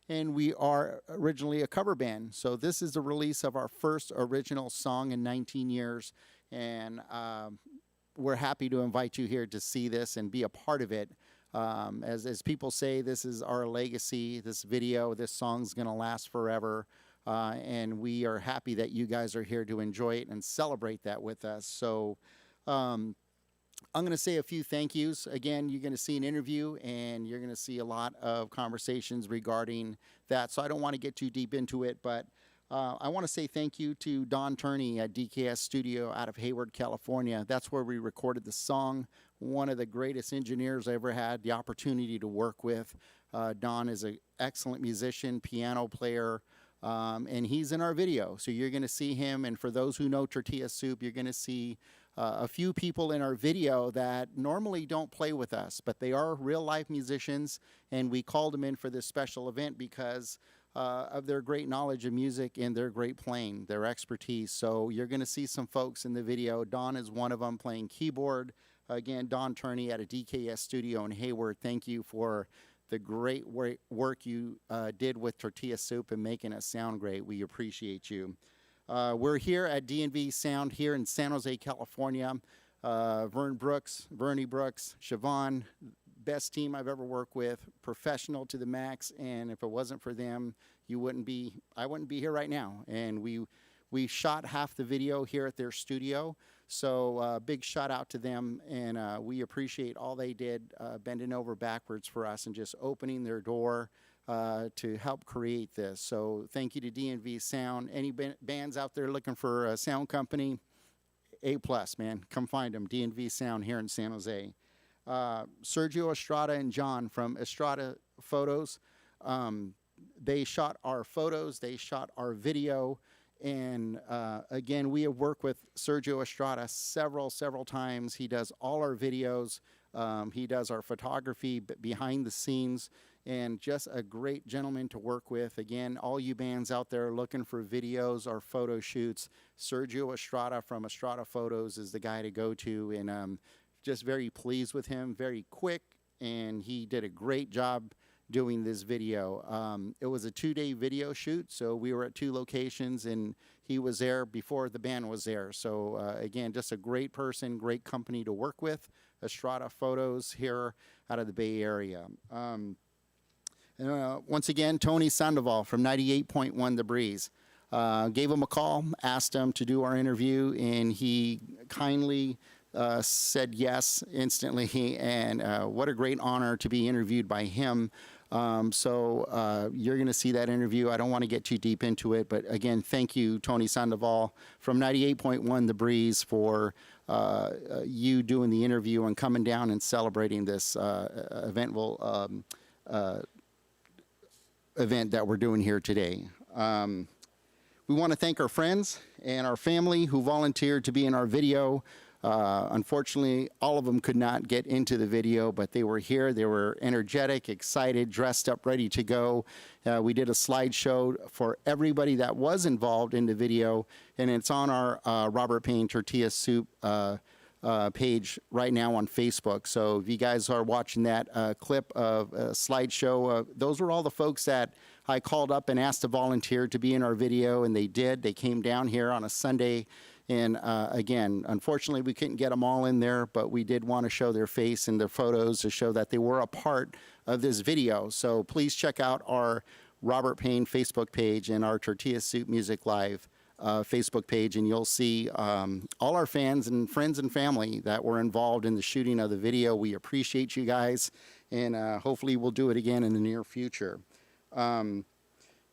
and we are originally a cover band. So this is the release of our first original song in 19 years, and we're happy to invite you here to see this and be a part of it. As people say, this is our legacy. This video, this song's gonna last forever, and we are happy that you guys are here to enjoy it and celebrate that with us. So. I'm going to say a few thank yous. Again, you're going to see an interview and you're going to see a lot of conversations regarding that. So I don't want to get too deep into it, but I want to say thank you to Don Turney at DKS Studio out of Hayward, California. That's where we recorded the song. One of the greatest engineers I ever had the opportunity to work with. Don is an excellent musician, piano player, and he's in our video. So you're going to see him. And for those who know Tortilla Soup, you're going to see a few people in our video that normally don't play with us, but they are real life musicians, and we called them in for this special event because of their great knowledge of music and their great playing, their expertise. So you're going to see some folks in the video. Don is one of them playing keyboard. Again, Don Turney at a DKS studio in Hayward. Thank you for the great work you did with Tortilla Soup and making us sound great. We appreciate you. We're here at D&V Sound here in San Jose, California. Vernie Brooks, Siobhan, best team I've ever worked with, professional to the max, and if it wasn't for them, I wouldn't be here right now. And we shot half the video here at their studio, so big shout out to them, and we appreciate all they did, bending over backwards for us and just opening their door to help create this. So thank you to D&V Sound. Any bands out there looking for a sound company, A+, man, come find them. D&V Sound here in San Jose. Sergio Estrada and John from Estrada Photos. They shot our photos, they shot our video, and again, we have worked with Sergio Estrada several times. He does all our videos. He does our photography behind the scenes, and just a great gentleman to work with. Again, all you bands out there looking for videos or photo shoots, Sergio Estrada from Estrada Photos is the guy to go to, and just very pleased with him, very quick, and he did a great job doing this video. It was a 2-day video shoot, so we were at 2 locations, and he was there before the band was there. So again, just a great person, great company to work with, Estrada Photos here out of the Bay Area. Once again, Tony Sandoval from 98.1 The Breeze. Gave him a call, asked him to do our interview, and he kindly said yes instantly, and what a great honor to be interviewed by him. So you're going to see that interview. I don't want to get too deep into it, but again, thank you, Tony Sandoval from 98.1 The Breeze, for you doing the interview and coming down and celebrating this event that we're doing here today. We want to thank our friends and our family who volunteered to be in our video. Unfortunately, all of them could not get into the video, but they were here. They were energetic, excited, dressed up, ready to go. We did a slideshow for everybody that was involved in the video, and it's on our Robert Payne Tortilla Soup page right now on Facebook. So if you guys are watching that clip of a slideshow, those were all the folks that I called up and asked to volunteer to be in our video, and they did. They came down here on a Sunday. And again, unfortunately, we couldn't get them all in there, but we did want to show their face and their photos to show that they were a part of this video. So please check out our Robert Payne Facebook page and our Tortilla Soup Music Live Facebook page, and you'll see all our fans and friends and family that were involved in the shooting of the video. We appreciate you guys, and hopefully we'll do it again in the near future.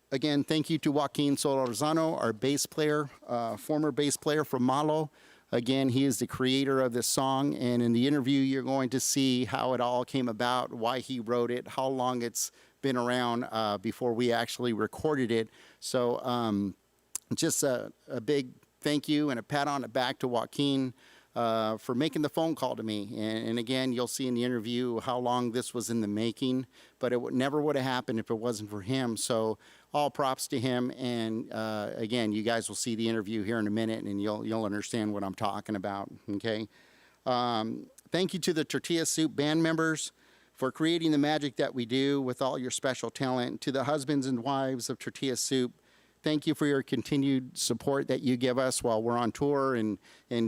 Again, thank you to Joaquin Solorzano, our bass player, former bass player from Malo. Again, he is the creator of this song, and in the interview, you're going to see how it all came about, why he wrote it, how long it's been around before we actually recorded it. So just a big thank you and a pat on the back to Joaquin for making the phone call to me. And again, you'll see in the interview how long this was in the making, but it never would have happened if it wasn't for him. So all props to him. And again, you guys will see the interview here in a minute, and you'll understand what I'm talking about, okay? Thank you to the Tortilla Soup band members for creating the magic that we do with all your special talent. To the husbands and wives of Tortilla Soup, thank you for your continued support that you give us while we're on tour and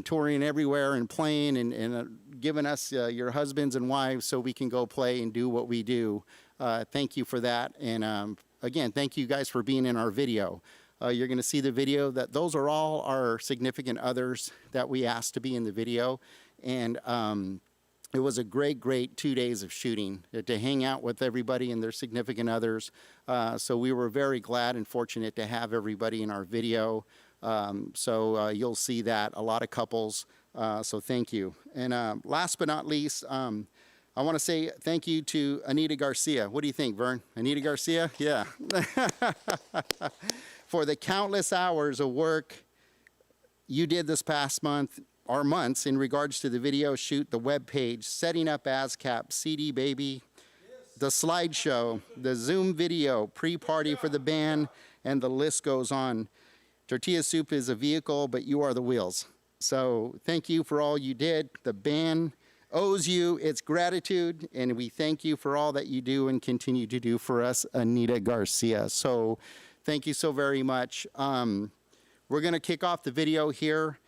touring everywhere and playing and giving us your husbands and wives so we can go play and do what we do. Thank you for that. And again, thank you guys for being in our video. You're going to see the video that those are all our significant others that we asked to be in the video. And it was a great 2 days of shooting to hang out with everybody and their significant others. So we were very glad and fortunate to have everybody in our video. You'll see that, a lot of couples. So thank you. And last but not least, I want to say thank you to Anita Garcia. What do you think, Vern? Anita Garcia? Yeah. For the countless hours of work you did this past month, or months, in regards to the video shoot, the web page, setting up ASCAP, CD Baby, the slideshow, the Zoom video, pre-party for the band, and the list goes on. Tortilla Soup is a vehicle, but you are the wheels. So thank you for all you did. The band owes you its gratitude, and we thank you for all that you do and continue to do for us, Anita Garcia. So thank you so very much. We're gonna kick off the video here.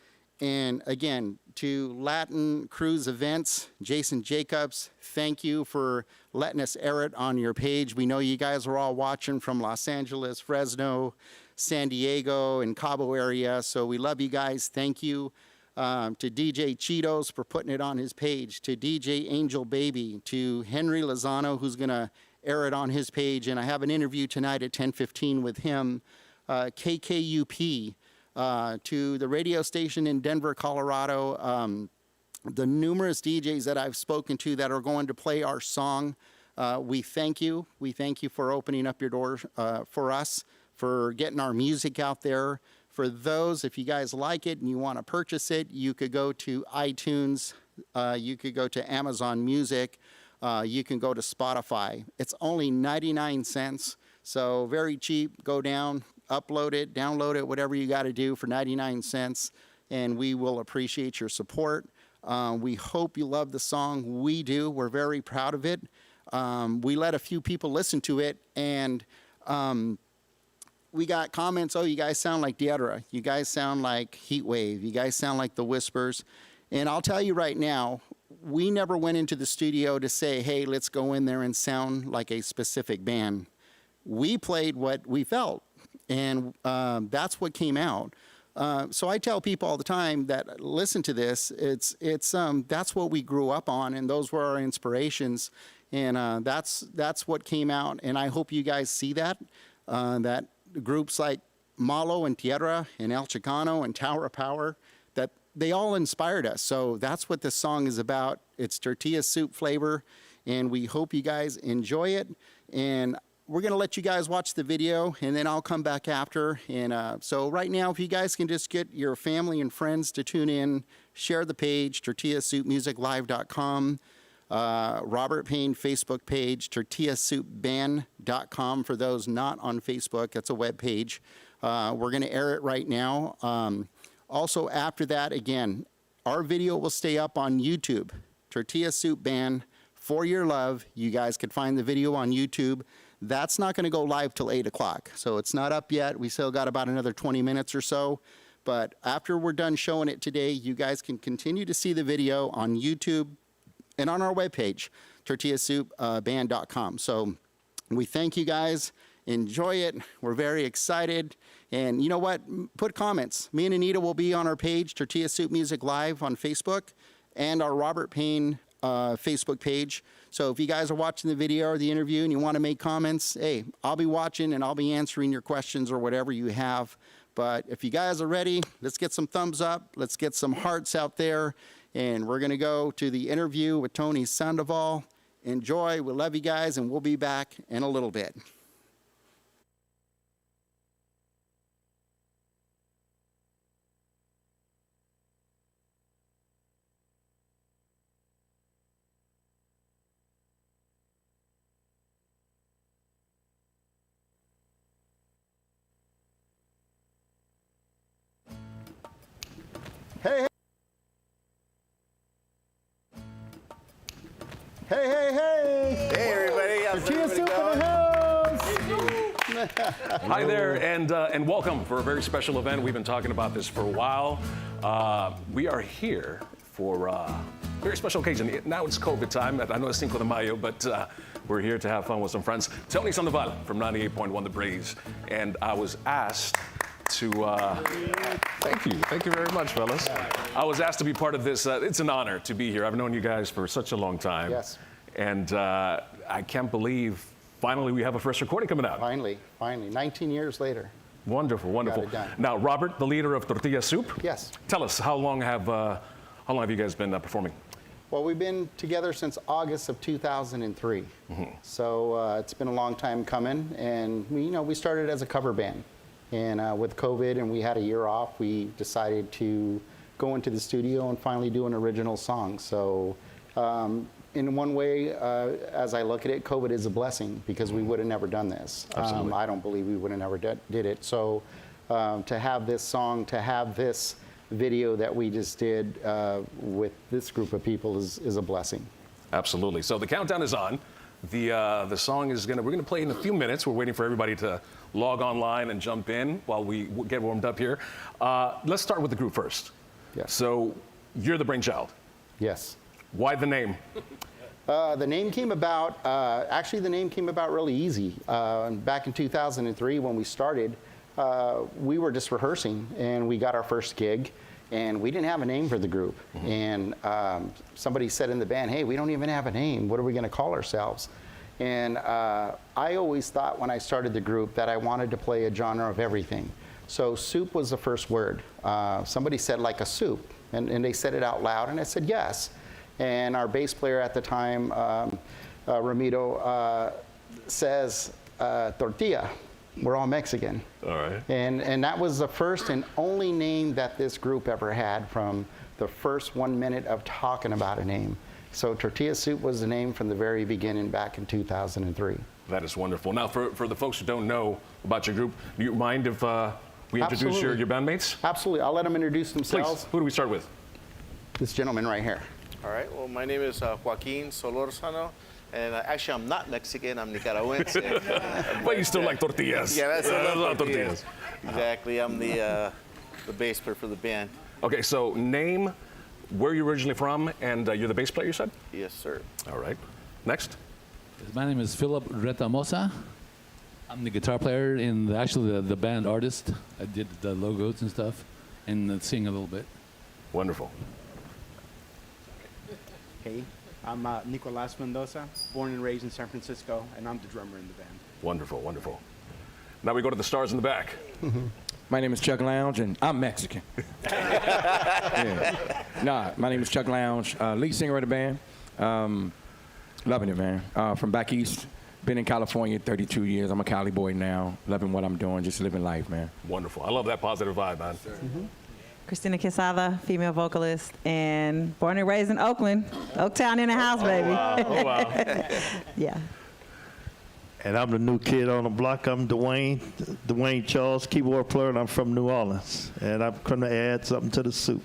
And again, to Latin Cruise Events, Jason Jacobs, thank you for letting us air it on your page. We know you guys are all watching from Los Angeles, Fresno, San Diego, and Cabo area. So we love you guys. Thank you. To DJ Cheetos for putting it on his page, to DJ Angel Baby, to Henry Lozano, who's going to air it on his page. And I have an interview tonight at 10:15 with him. KKUP. To the radio station in Denver, Colorado, the numerous DJs that I've spoken to that are going to play our song, we thank you. We thank you for opening up your doors for us, for getting our music out there. For those, if you guys like it and you want to purchase it, you could go to iTunes, you could go to Amazon Music, you can go to Spotify. It's only 99 cents, so very cheap. Go down, upload it, download it, whatever you got to do for 99 cents, and we will appreciate your support. We hope you love the song. We do. We're very proud of it. We let a few people listen to it, and we got comments, oh, you guys sound like Deidre. You guys sound like Heatwave. You guys sound like The Whispers. And I'll tell you right now, we never went into the studio to say, hey, let's go in there and sound like a specific band. We played what we felt. And that's what came out. So I tell people all the time that listen to this. That's what we grew up on, and those were our inspirations. And that's what came out. And I hope you guys see that. That groups like Malo and Tierra and El Chicano and Tower of Power, that they all inspired us. So that's what this song is about. It's tortilla soup flavor, and we hope you guys enjoy it. And we're going to let you guys watch the video, and then I'll come back after. And so right now, if you guys can just get your family and friends to tune in, share the page, tortillasoupmusiclive.com, Robert Payne Facebook page, tortillasoupband.com for those not on Facebook. That's a web page. We're going to air it right now. Also, after that, again, our video will stay up on YouTube, Tortilla Soup Band, For Your Love. You guys can find the video on YouTube. That's not going to go live till 8 o'clock, so it's not up yet. We still got about another 20 minutes or so. But after we're done showing it today, you guys can continue to see the video on YouTube and on our webpage, tortillasoupband.com. So we thank you guys. Enjoy it. We're very excited. And you know what? Put comments. Me and Anita will be on our page, Tortilla Soup Music Live on Facebook, and our Robert Payne Facebook page. So if you guys are watching the video or the interview and you want to make comments, hey, I'll be watching and I'll be answering your questions or whatever you have. But if you guys are ready, let's get some thumbs up. Let's get some hearts out there. And we're going to go to the interview with Tony Sandoval. Enjoy. We love you guys, and we'll be back in a little bit. Hey, hey, hey, hey. Hi there, and welcome for a very special event. We've been talking about this for a while. We are here for a very special occasion. Now it's COVID time. I know it's Cinco de Mayo, but we're here to have fun with some friends. Tony Sandoval from 98.1 The Breeze, and I was asked to, thank you very much, fellas. I was asked to be part of this. It's an honor to be here. I've known you guys for such a long time. Yes. And I can't believe finally we have a first recording coming out. Finally, 19 years later. Wonderful, wonderful. Got it done. Now, Robert, the leader of Tortilla Soup. Yes. Tell us, how long have you guys been performing? Well, we've been together since August of 2003. So it's been a long time coming, and we started as a cover band. And with COVID and we had a year off, we decided to go into the studio and finally do an original song. So in one way, as I look at it, COVID is a blessing because we would have never done this. Absolutely. I don't believe we would have never did it. So to have this song, to have this video that we just did with this group of people is a blessing. Absolutely. So the countdown is on. The song we're gonna play in a few minutes. We're waiting for everybody to log online and jump in while we get warmed up here. Let's start with the group first. Yes. So you're the brainchild. Yes. Why the name? The name came about, actually the name came about really easy. Back in 2003 when we started, we were just rehearsing and we got our first gig and we didn't have a name for the group. And somebody said in the band, hey, we don't even have a name. What are we gonna call ourselves? And I always thought when I started the group that I wanted to play a genre of everything. So soup was the first word. Somebody said like a soup and they said it out loud and I said yes. And our bass player at the time, Ramiro, says tortilla. We're all Mexican. All right. And that was the first and only name that this group ever had from the first 1 minute of talking about a name. So Tortilla Soup was the name from the very beginning back in 2003. That is wonderful. Now, for the folks who don't know about your group, do you mind if we introduce your bandmates? Absolutely. I'll let them introduce themselves. Please, who do we start with? This gentleman right here. All right, well, my name is Joaquin Solorzano, and actually I'm not Mexican, I'm Nicaraguense. But you still like tortillas. Yeah, that's I a love tortillas. Exactly, I'm the bass player for the band. Okay, so name, where you're originally from, and you're the bass player, you said? Yes, sir. All right. Next. My name is Philip Retamosa. I'm the guitar player and the band artist. I did the logos and stuff and sing a little bit. Wonderful. Hey, I'm Nicolas Mendoza, born and raised in San Francisco, and I'm the drummer in the band. Wonderful, wonderful. Now we go to the stars in the back. My name is Chuck Lounge, and I'm Mexican. Yeah. Nah, my name is Chuck Lounge, lead singer of the band. Loving it, man. From back east, been in California 32 years. I'm a Cali boy now, loving what I'm doing, just living life, man. Wonderful. I love that positive vibe, man. Christina Quesada, female vocalist, and born and raised in Oakland. Oaktown in the house, baby. Oh, wow. Yeah. And I'm the new kid on the block. I'm Dwayne Charles, keyboard player, and I'm from New Orleans. And I'm going to add something to the soup.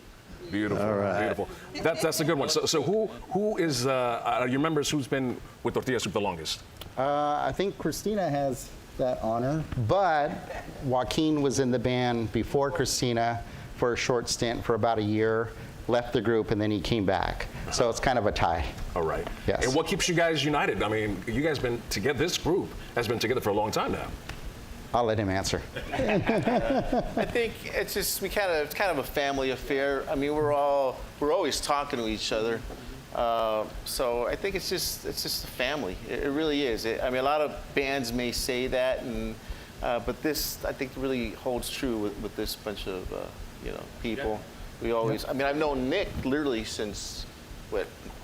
Beautiful, All right. beautiful. That's a good one. So who is, your members, who's been with Tortilla Soup the longest? I think Christina has that honor, but Joaquin was in the band before Christina for a short stint for about a year, left the group, and then he came back. So it's kind of a tie. All right. Yes. And what keeps you guys united? I mean, you guys been together, this group has been together for a long time now. I'll let him answer. I think it's just, it's kind of a family affair. I mean, we're always talking to each other. So I think it's just a family. It really is. I mean, a lot of bands may say that, but this, I think, really holds true with this bunch of, people. We always, I mean, I've known Nick literally since,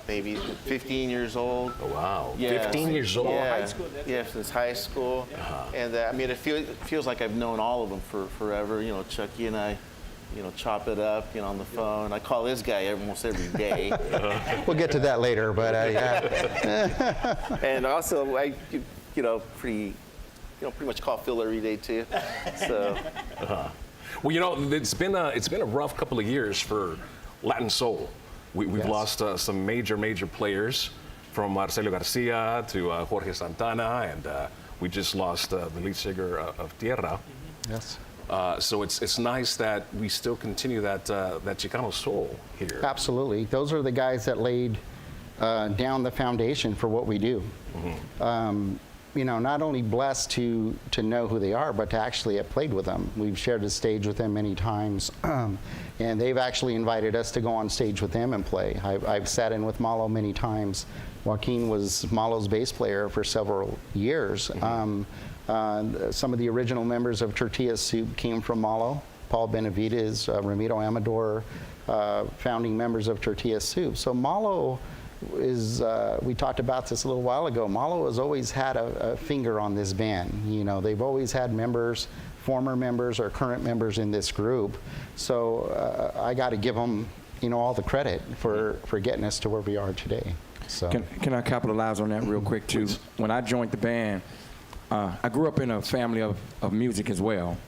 maybe 15 years old. Oh, wow. Yeah. 15 years old? Yeah, high school, yeah, since high school. And I mean, it feels like I've known all of them for forever. You know, Chucky and I, chop it up, on the phone. I call this guy almost every day. We'll get to that later, but yeah. And also, I, pretty much call Phil every day too. So. Well, it's been a rough couple of years for Latin soul. We've Yes. lost some major players, from Marcelo Garcia to Jorge Santana, and We just lost the lead singer of Tierra. Yes. So it's nice that we still continue that Chicano soul here. Absolutely. Those are the guys that laid down the foundation for what we do. You know, not only blessed to know who they are, but to actually have played with them. We've shared the stage with them many times, and they've actually invited us to go on stage with them and play. I've sat in with Malo many times. Joaquin was Malo's bass player for several years. Some of the original members of Tortilla Soup came from Malo. Paul Benavides, Ramiro Amador, founding members of Tortilla Soup. So Malo is, we talked about this a little while ago, Malo has always had a finger on this band. You know, they've always had members, former members or current members in this group. So I got to give them, you know, all the credit for getting us to where we are today. So. Can I capitalize on that real quick too? When I joined the band, I grew up in a family of music as well.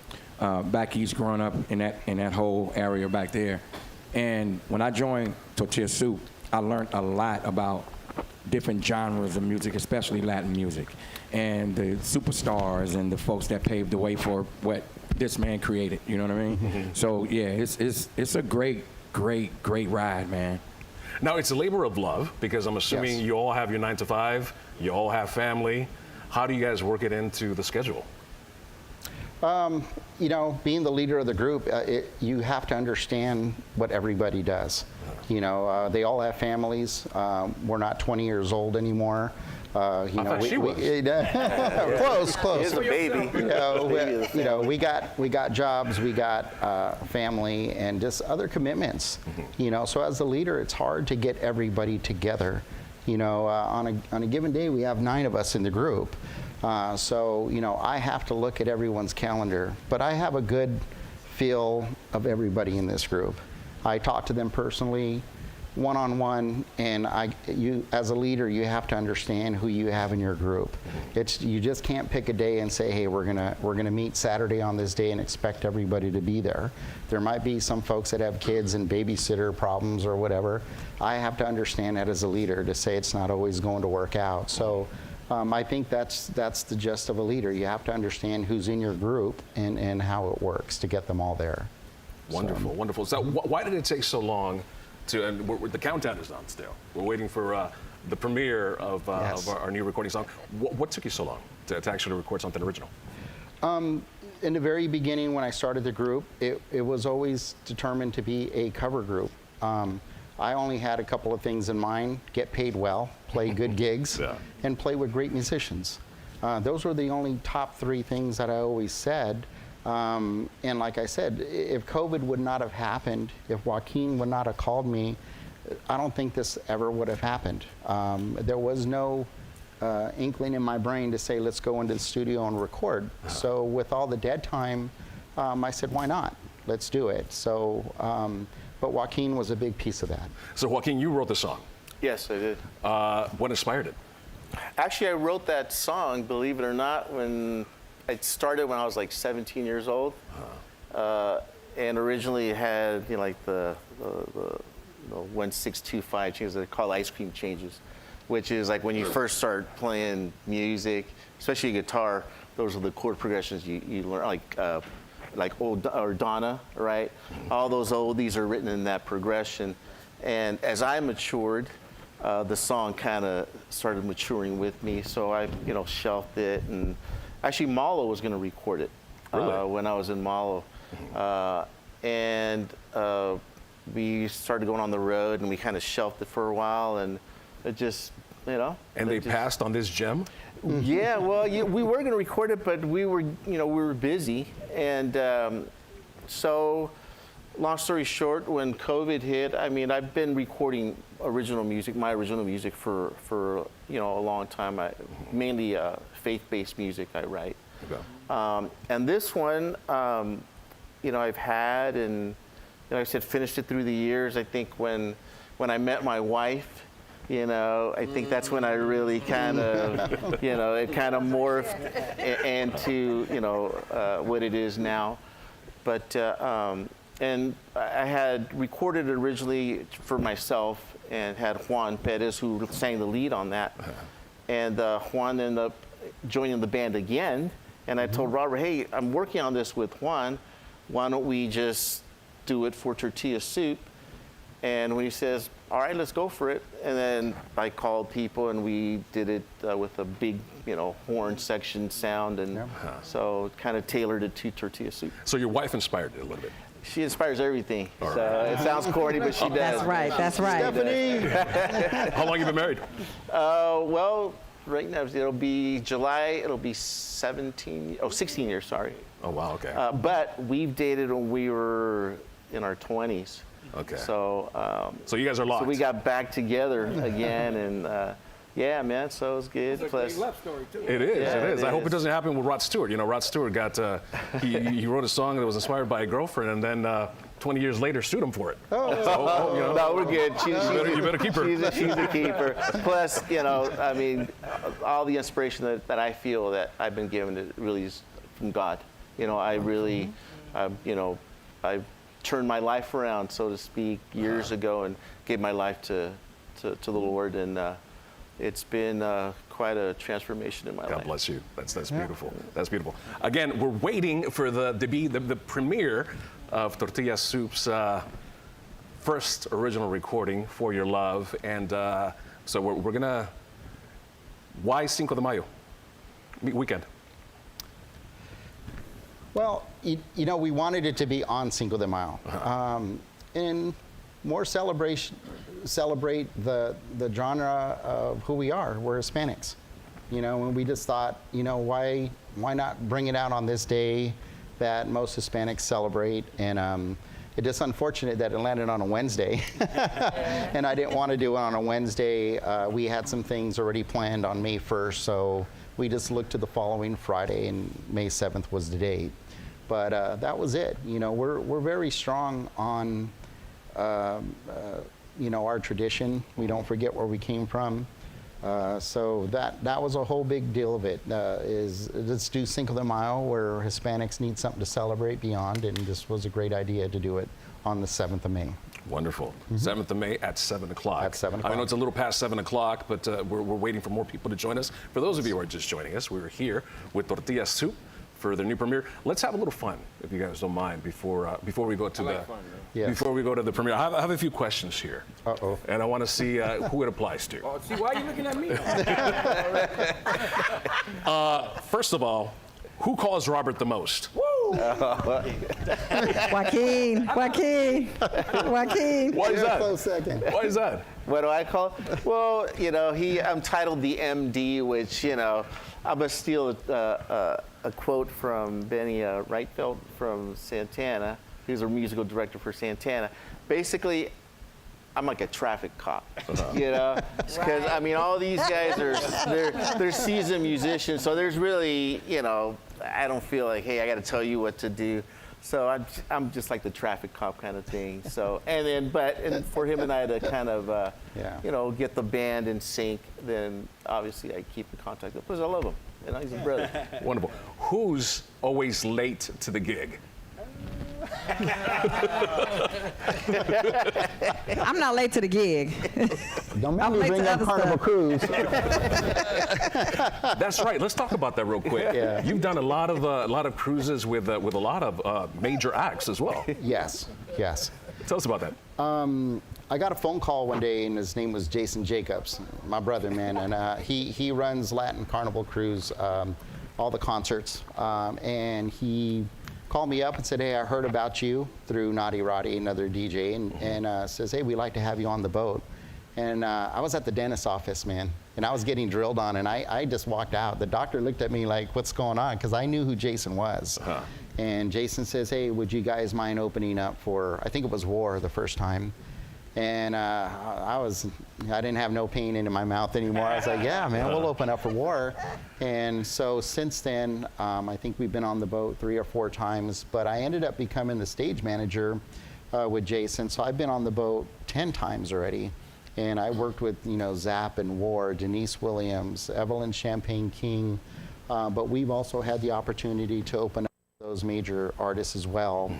Back east, growing up in that whole area back there. And when I joined Tortilla Soup, I learned a lot about different genres of music, especially Latin music, and the superstars and the folks that paved the way for what this man created. You know what I mean? So yeah, it's a great ride, man. Now, it's a labor of love, because I'm assuming Yes. you all have your 9 to 5, you all have family. How do you guys work it into the schedule? You know, being the leader of the group, you have to understand what everybody does. You know, they all have families. We're not 20 years old anymore. You I know, thought she was. close. He's a baby. You know, we got jobs, we got family, and just other commitments. You know, so as the leader, it's hard to get everybody together. You know, on a given day, we have 9 of us in the group. So, you know, I have to look at everyone's calendar, but I have a good feel of everybody in this group. I talk to them personally, one-on-one, and you, as a leader, you have to understand who you have in your group. You just can't pick a day and say, hey, we're gonna meet Saturday on this day and expect everybody to be there. There might be some folks that have kids and babysitter problems or whatever. I have to understand that as a leader to say it's not always going to work out. So. I think that's the gist of a leader. You have to understand who's in your group and how it works to get them all there. Wonderful, wonderful. So why did it take so long to, and the countdown is on still. We're waiting for the premiere of, Yes. of our new recording song. What took you so long to actually record something original? In the very beginning when I started the group, it was always determined to be a cover group. I only had a couple of things in mind: get paid well, play good gigs, Yeah. and play with great musicians. Those were the only top 3 things that I always said. And like I said, if COVID would not have happened, if Joaquin would not have called me, I don't think this ever would have happened. There was no inkling in my brain to say, let's go into the studio and record. So with all the dead time, I said, why not? Let's do it. So, but Joaquin was a big piece of that. So Joaquin, you wrote the song. Yes, I did. What inspired it? Actually, I wrote that song, believe it or not, when it started when I was like 17 years old. And originally it had, you know, like the 1625 changes, they're called ice cream changes, which is like when you first start playing music, especially guitar, those are the chord progressions you learn, like old or Donna, right? All those oldies are written in that progression. And as I matured, the song kind of started maturing with me, so I, you know, shelved it. And actually, Malo was going to record it when I was in Malo, and we started going on the road, and we kind of shelved it for a while, and it just, you know. And they passed on this gem? Yeah, well, we were going to record it, but we were busy, and so. Long story short, when COVID hit, I mean, I've been recording my original music for you know, a long time. Mainly faith-based music I write. Okay. And this one, you know, I've had, and you know, like I said, finished it through the years. I think when I met my wife, you know, I think that's when I really kind of, you know, it kind of morphed into, you know, what it is now. But and I had recorded it originally for myself and had Juan Perez, who sang the lead on that. And Juan ended up joining the band again. And I told Robert, hey, I'm working on this with Juan. Why don't we just do it for Tortilla Soup? And when he says, all right, let's go for it. And then I called people and we did it with a big, horn section sound. And so kind of tailored it to Tortilla Soup. So your wife inspired it a little bit. She inspires everything. So it sounds corny, but she does. That's right. That's right. Stephanie! How long have you been married? Well, right now it'll be July. It'll be 16 years, sorry. Oh, wow, okay. But we've dated when we were in our 20s. Okay. So So you guys are locked. So we got back together again, and yeah, man. So it's good. Plus, It is. Yeah, it is. it I hope is. it doesn't happen with Rod Stewart. Rod Stewart got he wrote a song that was inspired by a girlfriend, and then 20 years later sued him for it. no, we're good. You better keep her. She's a keeper. Plus, I mean, all the inspiration that I feel that I've been given it really is from God. I really, I turned my life around, so to speak, years ago, and gave my life to the Lord, and it's been quite a transformation in my life. God bless you. That's beautiful. That's beautiful. Again, we're waiting for the premiere of Tortilla Soup's first original recording, For Your Love, and so we're gonna. Why Cinco de Mayo weekend? Well, we wanted it to be on Cinco de Mayo, and more celebrate the genre of who we are. We're Hispanics, and we just thought, why not bring it out on this day that most Hispanics celebrate? And it's just unfortunate that it landed on a Wednesday, and I didn't want to do it on a Wednesday. We had some things already planned on May 1st, so we just looked to the following Friday, and May 7th was the date. But that was it. We're very strong on our tradition. We don't forget where we came from. So that was a whole big deal of it. Is let's do Cinco de Mayo, where Hispanics need something to celebrate beyond, and this was a great idea to do it on the 7th of May. Wonderful. 7th of May at 7 o'clock. At 7 o'clock. I know it's a little past 7 o'clock, but we're waiting for more people to join us. For those of you who are just joining us, we're here with Tortilla Soup for their new premiere. Let's have a little fun, if you guys don't mind, before we go to Yes. before we go to the premiere. I have a few questions here. Uh-oh. And I want to see who it applies to. Oh, see, why are you looking at me? First of all, who calls Robert the most? Joaquin. Why is that? Close second. Why is that? What do I call it? Well, I'm titled the MD, which, I'm going to steal a quote from Benny Reitfeld from Santana. He's a musical director for Santana. Basically, I'm like a traffic cop, because I mean, all these guys they're seasoned musicians, so there's really, I don't feel like, hey, I got to tell you what to do. So I'm just like the traffic cop kind of thing. So and for him and I to kind of get the band in sync, then obviously I keep in contact because I love him. He's a brother. Wonderful. Who's always late to the gig? I'm not late to the gig. Don't make I'm me late bring to up other Carnival stuff. Cruise. That's right. Let's talk about that real quick. Yeah. You've done a lot of cruises with a lot of major acts as well. Yes. Tell us about that. I got a phone call one day, and his name was Jason Jacobs, my brother, man, and he runs Latin Carnival Cruise, all the concerts, and he called me up and said, hey, I heard about you through Naughty Roddy, another DJ, and says, hey, we'd like to have you on the boat. And I was at the dentist's office, man, and I was getting drilled on, and I just walked out. The doctor looked at me like, what's going on? Because I knew who Jason was. And Jason says, hey, would you guys mind opening up for, I think it was War the first time. And I didn't have no pain in my mouth anymore. I was like, yeah, man, we'll open up for War. And so since then, I think we've been on the boat 3 or 4 times, but I ended up becoming the stage manager with Jason. So I've been on the boat 10 times already. And I worked with, Zapp and War, Denise Williams, Evelyn Champagne King. But we've also had the opportunity to open up those major artists as well.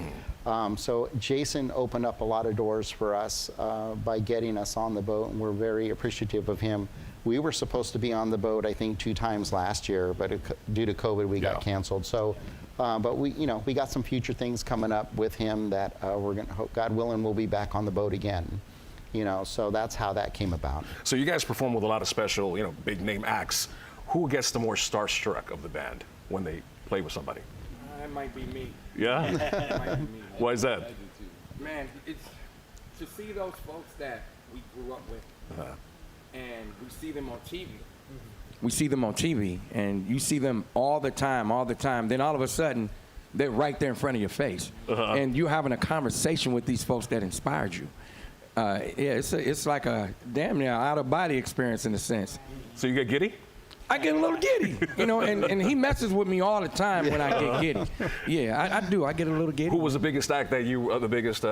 So Jason opened up a lot of doors for us by getting us on the boat, and we're very appreciative of him We were supposed to be on the boat, I think, 2 times last year, but due to COVID, we got canceled. So, but we, you know, we got some future things coming up with him that we're going to hope, God willing, we'll be back on the boat again. You know, so that's how that came about. So you guys perform with a lot of special, you know, big name acts. Who gets the more starstruck of the band when they play with somebody? That might be me. Yeah? That might be me. Why is that? Man, it's to see those folks that we grew up with, and we see them on TV. We see them on TV, and you see them all the time. Then all of a sudden, they're right there in front of your face, and you're having a conversation with these folks that inspired you. Yeah, it's like a damn near out-of-body experience in a sense. So you get giddy? I get a little giddy, you know, and he messes with me all the time when I get giddy. Yeah, I do. I get a little giddy. Who was the biggest act that you, the biggest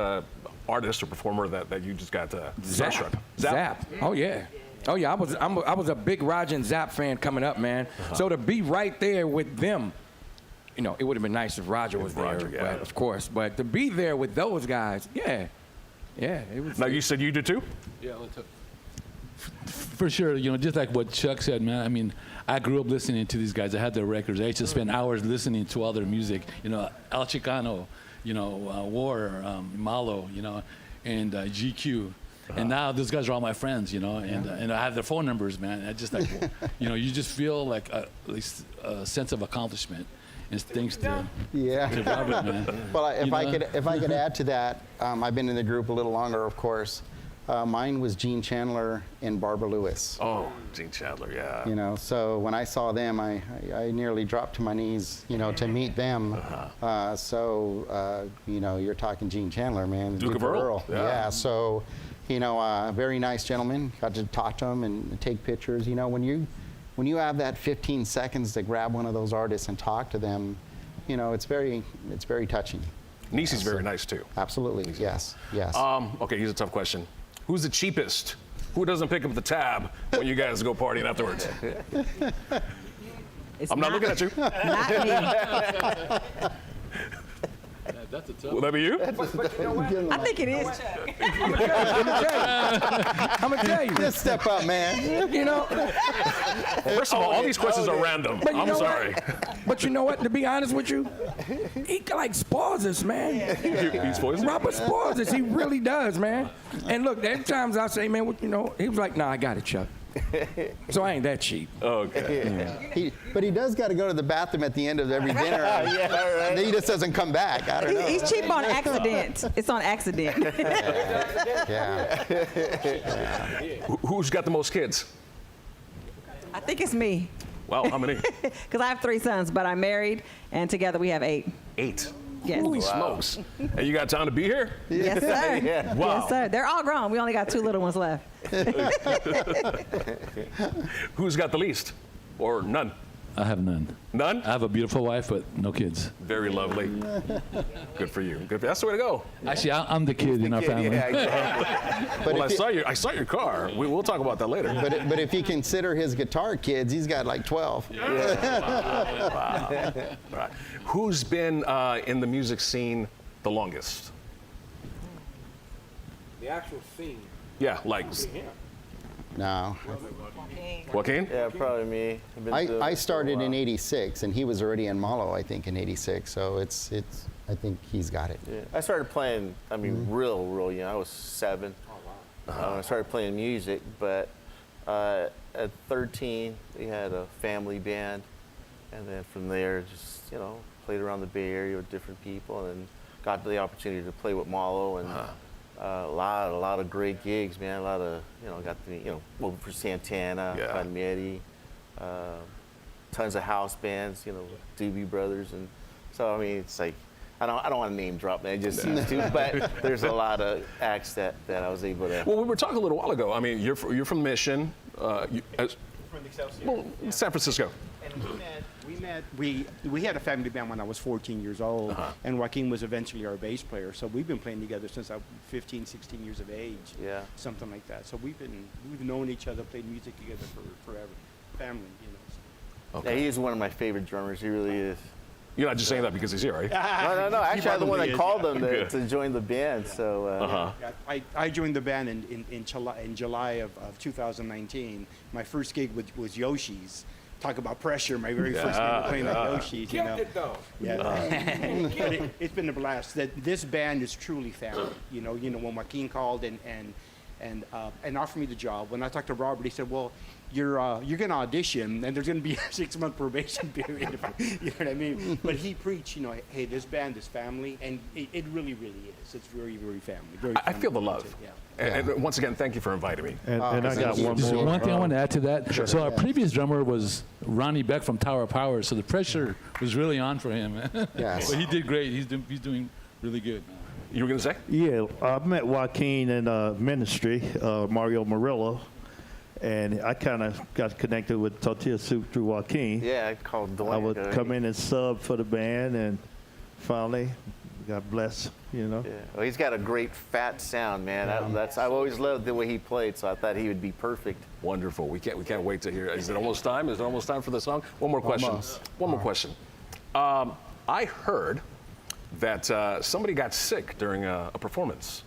artist or performer that you just got starstruck? Zap. Oh yeah. I was a big Roger and Zapp fan coming up, man. So to be right there with them, you know, it would have been nice if Roger was there, but, of course. But to be there with those guys, yeah, it was. Now you said you did too? Yeah, for sure. You know, just like what Chuck said, man. I mean, I grew up listening to these guys. I had their records. I used to spend hours listening to all their music. You know, El Chicano, you know, War, Malo, you know, and GQ. And now those guys are all my friends, you know, and I have their phone numbers, man. I just like, you know, you just feel like at least a sense of accomplishment. And thanks to Robert, man. Well, if I could add to that, I've been in the group a little longer, of course. Mine was Gene Chandler and Barbara Lewis. Oh, Gene Chandler, yeah. You know, so when I saw them, I nearly dropped to my knees, you know, to meet them. You know, you're talking Gene Chandler, man. Duke of Earl. Yeah. So, you know, very nice gentleman. Got to talk to him and take pictures. You know, when you have that 15 seconds to grab one of those artists and talk to them, you know, it's very touching. Niecy's very nice too. Absolutely, yes. Okay, here's a tough question. Who's the cheapest? Who doesn't pick up the tab when you guys go partying afterwards? I'm not looking at you. Not me. That's a tough. Will that be you? I think it is. I'm gonna tell you. Just step up, man. You know. First of all these questions are random. But you I'm know sorry. But you know what? To be honest with you, he like spoils us, man. He spoils you? Robert spoils us. He really does, man. And look, there are times I say, man, you know, he was like, nah, I got it, Chuck. So I ain't that cheap. Okay. But he does got to go to the bathroom at the end of every dinner. And then he just doesn't come back. I don't know. He's cheap on accident. It's on accident. Yeah. Who's got the most kids? I think it's me. Wow, how many? Because I have 3 sons, but I'm married, and together we have 8. 8. Yes. Holy smokes. And you got time to be here? Yes, sir. Wow. Yes, sir. They're all grown. We only got 2 little ones left. Who's got the least? Or none? I have none. None? I have a beautiful wife, but no kids. Very lovely. Good for you. Good for you. That's the way to go. Actually, I'm the kid in our family. Yeah, exactly. But Well, I saw your car. We'll talk about that later. but if you consider his guitar kids, he's got like 12. Wow. Right. Who's been in the music scene the longest? The actual scene. Yeah, like No. Joaquin? Yeah, probably me. I've been doing it I for a started in while. '86, and he was already in Malo, I think, in '86. So it's I think he's got it. Yeah. I started playing, I mean, real young. I was 7. When I started playing music, but at 13, we had a family band. And then from there, just, you know, played around the Bay Area with different people and got the opportunity to play with Malo and a lot of great gigs, man. A lot of, you know, got to, you know, open for Santana, Yeah. Palmieri, tons of house bands, you know, Doobie Brothers. And so, I mean, it's like, I don't want to name drop, man. It just seems to, but there's a lot of acts that I was able to. Well, we were talking a little while ago. I mean, you're from Mission. From Excelsior. Well, San Francisco. And we had a family band when I was 14 years old, and Joaquin was eventually our bass player. So we've been playing together since I was 15, 16 years of age. Yeah. Something like that. So we've known each other, played music together for forever. Family, you know. So. Yeah, he is one of my favorite drummers. He really is. You're not just saying that because he's here, right? No. Actually, I'm the one that probably is, called yeah. them to join the band. So I joined the band in July of 2019. My first gig was Yoshi's. Talk about pressure. My very first gig playing at Yoshi's. You know. Yeah. But it's been a blast. This band is truly family. You know when Joaquin called and offered me the job. When I talked to Robert, he said, "Well, you're going to audition, and there's going to be a 6-month probation period." You know what I mean? But he preached, hey, this band is family, and it really, really is. It's very, very family. Very I feel the love. Yeah. And once again, thank you for inviting me. And I got one Just more. one thing I want to add to that. So our previous drummer was Ronnie Beck from Tower of Power, so the pressure was really on for him. Yes. But he did great. He's doing really good. You were going to say? Yeah, I met Joaquin in ministry, Mario Murillo, and I kind of got connected with Tortilla Soup through Joaquin. yeah, I called Dwayne. I would come in and sub for the band, and finally, God bless, Yeah, well, he's got a great fat sound, man. I've always loved the way he played, so I thought he would be perfect. Wonderful. We can't wait to hear. Is it almost time? Is it almost time for the song? One more question. Almost. One more question. I heard that somebody got sick during a performance.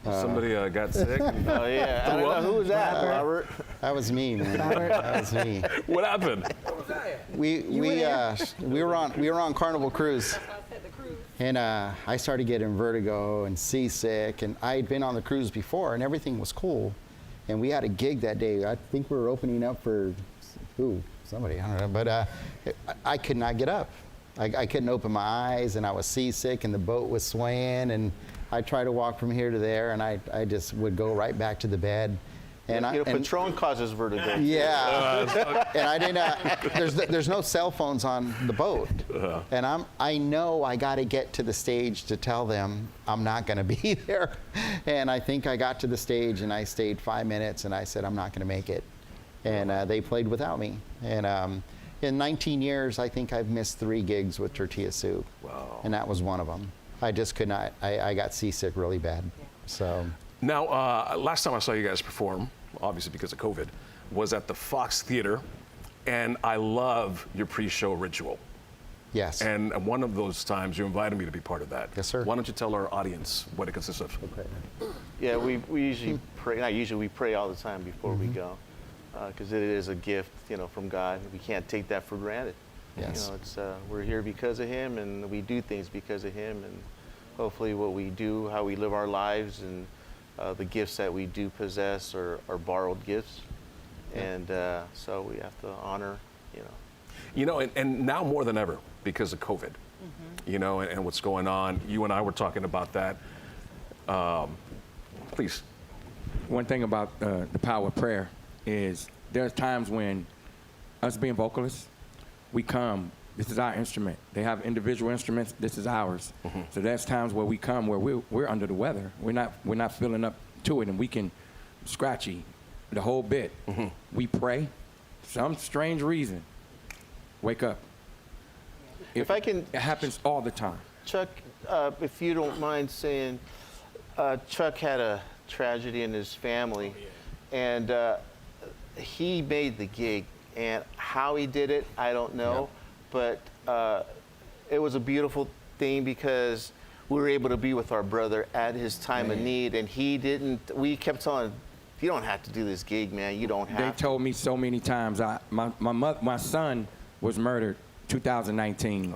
Somebody got sick. Oh yeah, I don't know who was that, Robert. That was me, man. That was me. What happened? We were on Carnival Cruise, and I started getting vertigo and seasick, and I had been on the cruise before, and everything was cool, and we had a gig that day. I think we were opening up for somebody, I don't know, but I could not get up. I couldn't open my eyes, and I was seasick, and the boat was swaying, and I tried to walk from here to there, and I just would go right back to the bed. And Patron causes vertigo. Yeah, and I didn't. There's no cell phones on the boat, and I know I got to get to the stage to tell them I'm not going to be there. And I think I got to the stage and I stayed 5 minutes, and I said I'm not going to make it, and they played without me. And in 19 years, I think I've missed 3 gigs with Tortilla Soup, and that was one of them. I just could not. I got seasick really bad. So Now, last time I saw you guys perform, obviously because of COVID, was at the Fox Theater, and I love your pre-show ritual. yes. And one of those times you invited me to be part of that. Yes, sir. Why don't you tell our audience what it consists of? Yeah, we usually pray. Not usually, we pray all the time before we go, because it is a gift, from God. We can't take that for granted. Yes. It's we're here because of Him, and we do things because of Him, and hopefully, what we do, how we live our lives, and the gifts that we do possess are borrowed gifts, and so we have to honor, And now more than ever because of COVID, and what's going on. You and I were talking about that. Please. One thing about the power of prayer is there's times when us being vocalists, we come, this is our instrument. They have individual instruments, this is ours. So there's times where we come where we're under the weather. We're not feeling up to it, and we can scratchy the whole bit. We pray, some strange reason, wake up. If I can, It happens all the time. Chuck, if you don't mind saying, Chuck had a tragedy in his family, and he made the gig, and how he did it, I don't know, but it was a beautiful thing because we were able to be with our brother at his time of need, and we kept telling him, you don't have to do this gig, man, you don't have They to. told me so many times. My son was murdered 2019,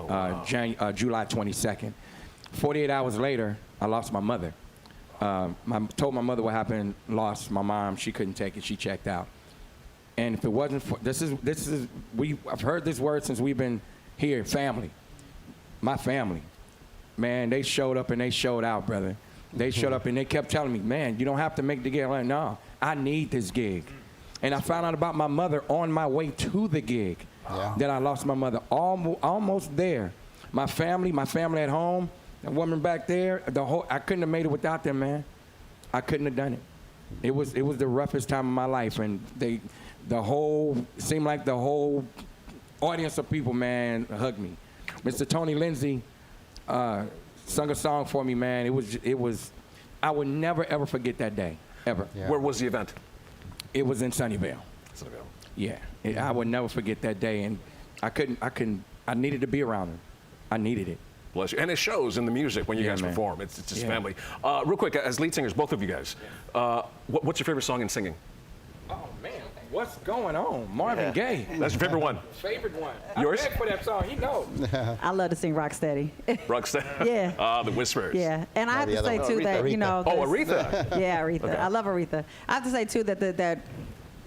July 22nd. 48 hours later, I lost my mother. Told my mother what happened, lost my mom. She couldn't take it. She checked out. And if it wasn't for I've heard this word since we've been here. Family, my family, man. They showed up and they showed out, brother. They showed up and they kept telling me, man, you don't have to make the gig. I'm like, no, I need this gig. And I found out about my mother on my way to the gig. That I lost my mother almost there. My family at home, that woman back there, I couldn't have made it without them, man. I couldn't have done it. It was the roughest time of my life, and seemed like the whole audience of people, man, hugged me. Mr. Tony Lindsay sung a song for me, man. It was I would never ever forget that day, ever. Yeah. Where was the event? It was in Sunnyvale. Sunnyvale. Yeah, I would never forget that day, and I needed to be around him. I needed it. Bless you. And it shows in the music when you Yeah, guys man. perform. It's just Yeah. family. Real quick, as lead singers, both of you guys, what's your favorite song in singing? Oh man, what's going on? Marvin Gaye. That's your favorite one. Favorite one. Yours? I begged for that song. He knows. I love to sing Rocksteady. Rockstar? Yeah. The Whispers. Yeah, and I have the to other say one. too that, you know. Oh, 'cause- Aretha. Yeah, Aretha. Okay. I love Aretha. I have to say too that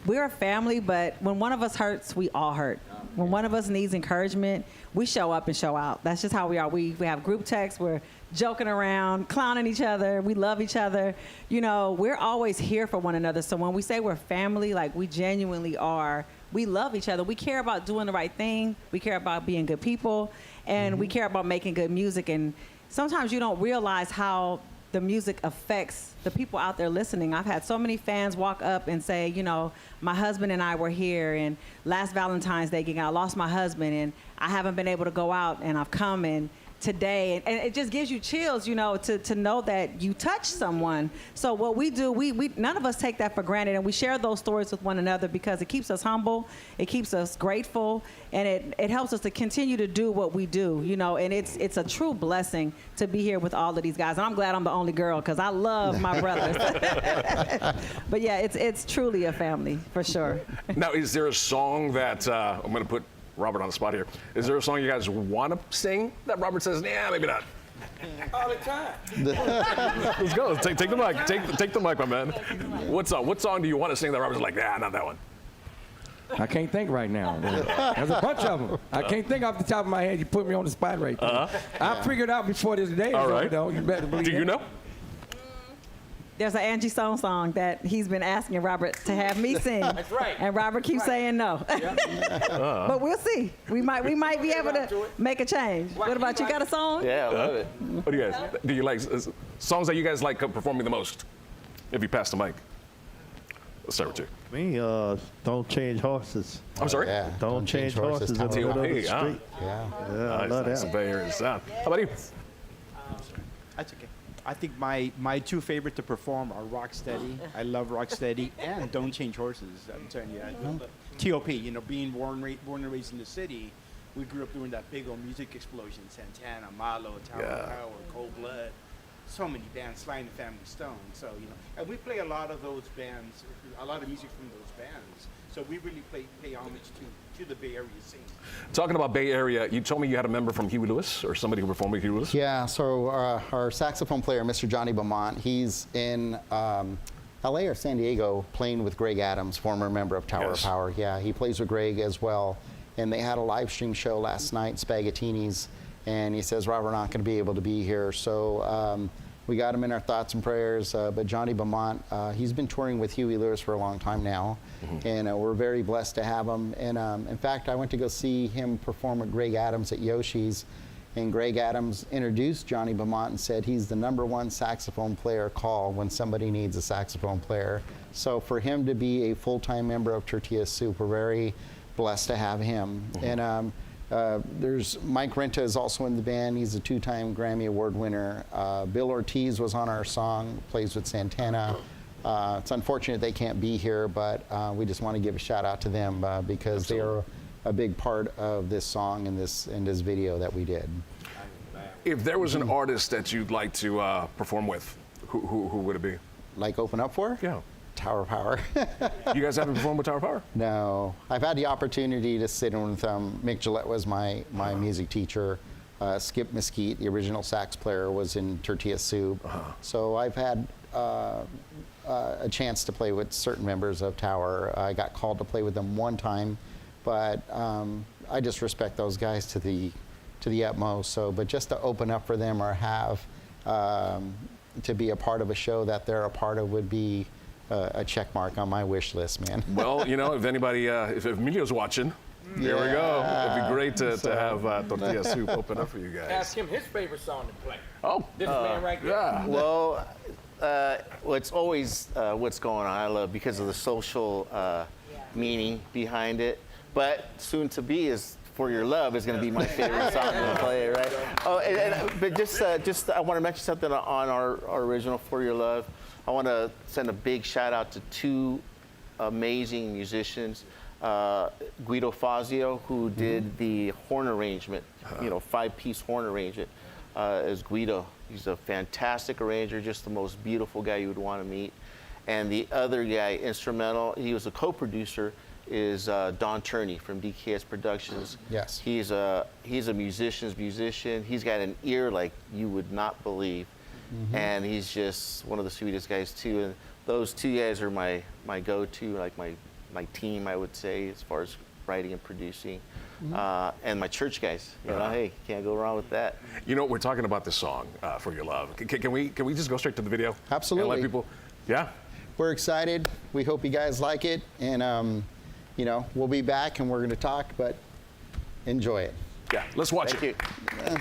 we're a family, but when one of us hurts, we all hurt. When one of us needs encouragement, we show up and show out. That's just how we are. We have group texts. We're joking around, clowning each other. We love each other. You know, we're always here for one another. So when we say we're family, like we genuinely are. We love each other. We care about doing the right thing. We care about being good people, and we care about making good music. And sometimes you don't realize how the music affects the people out there listening. I've had so many fans walk up and say, you know, my husband and I were here, and last Valentine's Day gig, I lost my husband, and I haven't been able to go out, and I've come in today, and it just gives you chills, you know, to know that you touched someone. So what we do, we none of us take that for granted, and we share those stories with one another because it keeps us humble, it keeps us grateful, and it helps us to continue to do what we do, you know, and it's a true blessing to be here with all of these guys. And I'm glad I'm the only girl because I love my brothers. But yeah, it's truly a family for sure. Now, is there a song that, I'm going to put Robert on the spot here. Is there a song you guys want to sing that Robert says, yeah, maybe not? All the time. Let's go. Take the mic. Take the mic, my man. What song do you want to sing that Robert's like, nah, not that one? I can't think right now. There's a bunch of them. I can't think off the top of my head. You put me on the spot right there. I figured out before this day is All over, right. though. You better believe Do you it. know? There's an Angie song that he's been asking Robert to have me sing. That's right. And Robert keeps saying no. But we'll see. We might be able to make a change. What about you? Got a song? Yeah, I love it. What do you guys? Do you like songs that you guys like performing the most? If you pass the mic. Let's start with you. Me, Don't Change Horses. I'm sorry? Yeah. Don't change horses in the Tower middle of Rock. the T.O.P., huh? street. Yeah. Yeah, I love Nice that. Bay Area sound. How about you? That's okay. I think my two favorite to perform are Rocksteady. I love Rocksteady and Don't Change Horses. I'm telling you, T.O.P. You know, being born and raised in the city, we grew up during that big old music explosion. Santana, Malo, Tower Yeah. of Power, Cold Blood. So many bands, Sly and the Family Stone. So you know, and we play a lot of those bands, a lot of music from those bands. So we really pay homage to the Bay Area scene. Talking about Bay Area, you told me you had a member from Huey Lewis or somebody who performed with Huey Lewis? Yeah, so our saxophone player, Mr. Johnny Beaumont, he's in LA or San Diego playing with Greg Adams, former member of Tower Yes. of Power. Yeah, he plays with Greg as well. And they had a live stream show last night, Spaghettini's, and he says, Robert, we're not going to be able to be here. So we got him in our thoughts and prayers. But Johnny Beaumont, he's been touring with Huey Lewis for a long time now, and we're very blessed to have him. And in fact, I went to go see him perform with Greg Adams at Yoshi's, and Greg Adams introduced Johnny Beaumont and said he's the #1 saxophone player call when somebody needs a saxophone player. So for him to be a full-time member of Tortilla Soup, we're very blessed to have him. And there's Mike Renta is also in the band. He's a 2-time Grammy Award winner. Bill Ortiz was on our song, plays with Santana. It's unfortunate they can't be here, but we just want to give a shout out to them because they are a big part of this song and this video that we did. If there was an artist that you'd like to perform with, who would it be? Like open up for? Yeah. Tower of Power. You guys haven't performed with Tower of Power? No, I've had the opportunity to sit in with Mick Gillette was my music teacher. Skip Mesquite, the original sax player, was in Tortilla Soup. So I've had a chance to play with certain members of Tower. I got called to play with them one time, but I just respect those guys to the utmost. So, but just to open up for them or have to be a part of a show that they're a part of would be a check mark on my wish list, man. Well, you know, if anybody, if Emilio's watching, there we go. It'd be great to have Tortilla Soup open up for you guys. Ask him his favorite song to play. Oh, This man right there. yeah. Well, it's always what's going on. I love because of the social meaning behind it. But soon to be is For Your Love is going to be my favorite song to play, right? Oh, but just I want to mention something on our original For Your Love. I want to send a big shout out to 2 amazing musicians. Guido Fazio, who did the horn arrangement, 5-piece horn arrangement, is Guido. He's a fantastic arranger, just the most beautiful guy you would want to meet. And the other guy, instrumental, he was a co-producer, is Don Turney from DKS Productions. Yes. He's a musician's musician. He's got an ear like you would not believe. And he's just one of the sweetest guys too. And those two guys are my go-to, like my team, I would say, as far as writing and producing. And my church guys. Hey, can't go wrong with that. We're talking about this song, For Your Love. Can we just go straight to the video? Absolutely. And let people, yeah? We're excited. We hope you guys like it. And, we'll be back and we're going to talk, but enjoy it. Yeah, let's watch Thank it. you.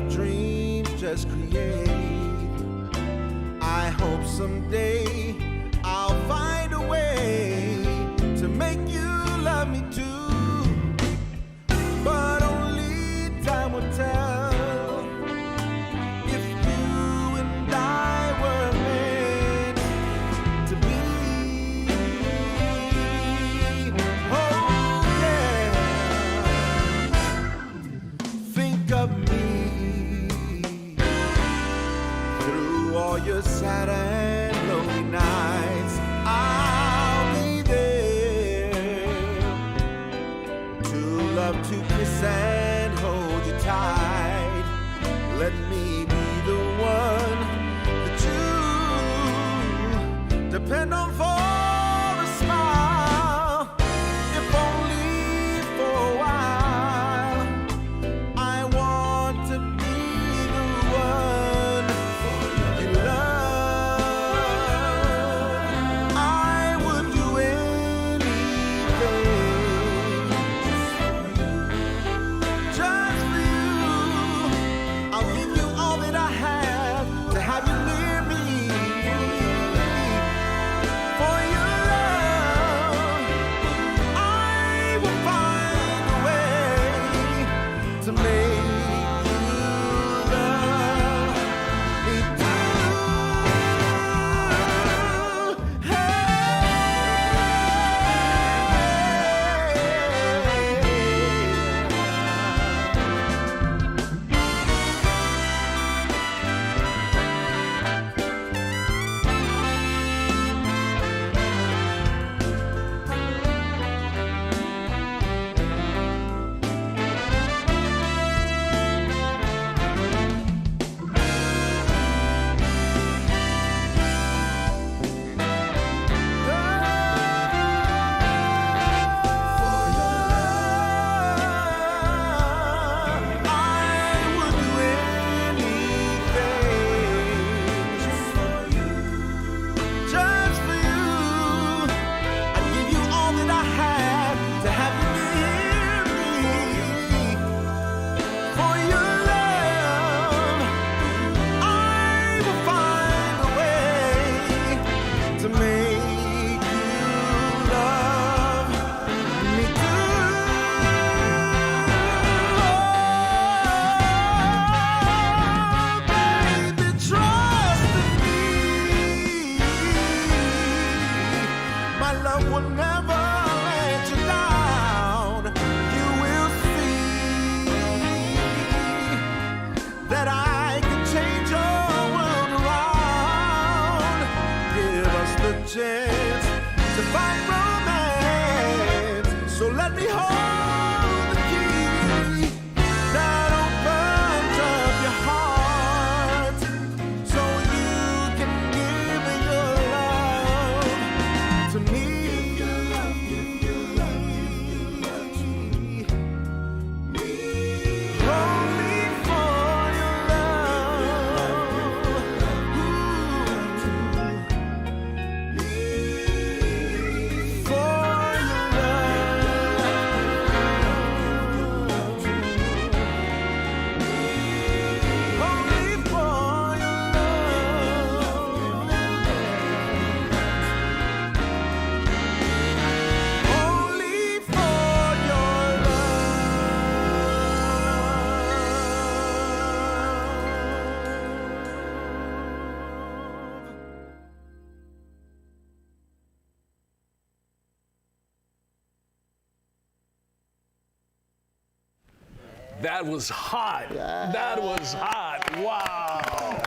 Dreams just create. I hope someday I'll find a way to make you love me too. But only time will tell if you and I were meant to be. Oh yeah. Think of me all your sad and lonely nights. I'll be there to love, to kiss and hold you tight. Let me be the one that you depend on for a smile. If only for a while, I want to be the one you love. I would do anything just for you. I'll give you all that I have to have you near me. For your love, I will find a way to make you love me too. That I a chance to find romance. So let me hold the key that opens up your heart, so you can give your love to me. Only for your love. For your love. Only for your love. Only for your love. That was hot. That was hot. Wow.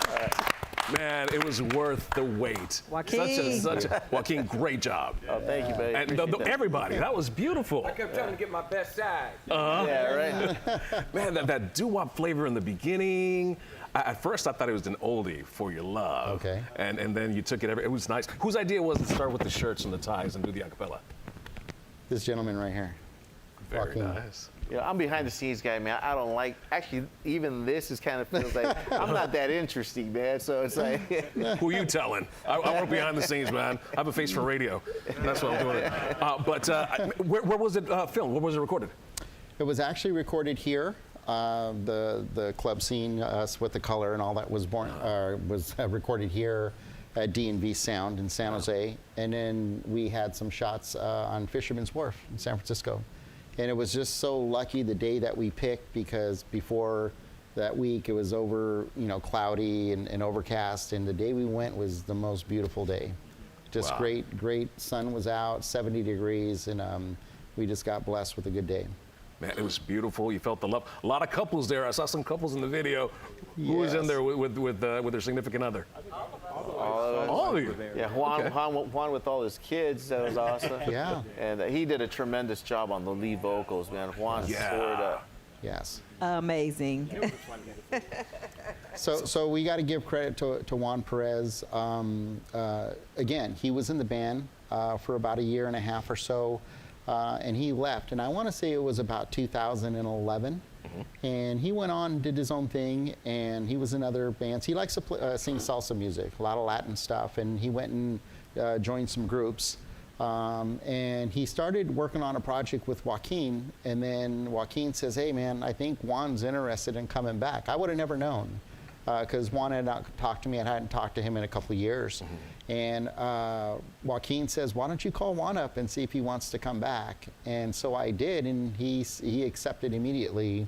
Man, it was worth the wait. Joaquin. Joaquin, great job. Oh, thank you, baby. And Appreciate that. everybody, that was beautiful. kept telling him to get my best side. Yeah, right. Man, that doo-wop flavor in the beginning. At first, I thought it was an oldie, For Your Love. Okay. And then you took it, it was nice. Whose idea was to start with the shirts and the ties and do the acapella? This gentleman right here. Very Joaquin. nice. Yeah, I'm behind the scenes guy, man. I don't like, actually, even this is kind of feels like I'm not that interesting, man. So it's like, Who you telling? I work behind the scenes, man. I have a face for radio. That's what I'm doing. Where was it filmed? Where was it recorded? It was actually recorded here. The club scene, us with the color and all that was recorded here at D&V Sound in San Jose, and then we had some shots on Fisherman's Wharf in San Francisco. And it was just so lucky the day that we picked, because before that week it was cloudy and overcast, and the day we went was the most beautiful day. Just Wow. great sun was out, 70 degrees, and we just got blessed with a good day. Man, it was beautiful. You felt the love. A lot of couples there. I saw some couples in the video. Who was in Yes. there with their significant other? All of you. yeah, Juan with all his kids, that was awesome. Yeah. And he did a tremendous job on the lead vocals, man. Juan Yeah. tore it up. Yes. Amazing. So we got to give credit to Juan Perez. Again, he was in the band for about a year and a half or so, and he left. And I want to say it was about 2011. And he went on, did his own thing, and he was in other bands. He likes to sing salsa music, a lot of Latin stuff, and he went and joined some groups. And he started working on a project with Joaquin, and then Joaquin says, hey man, I think Juan's interested in coming back. I would have never known, because Juan had not talked to me. I hadn't talked to him in a couple of years. And Joaquin says, why don't you call Juan up and see if he wants to come back? And so I did, and he accepted immediately.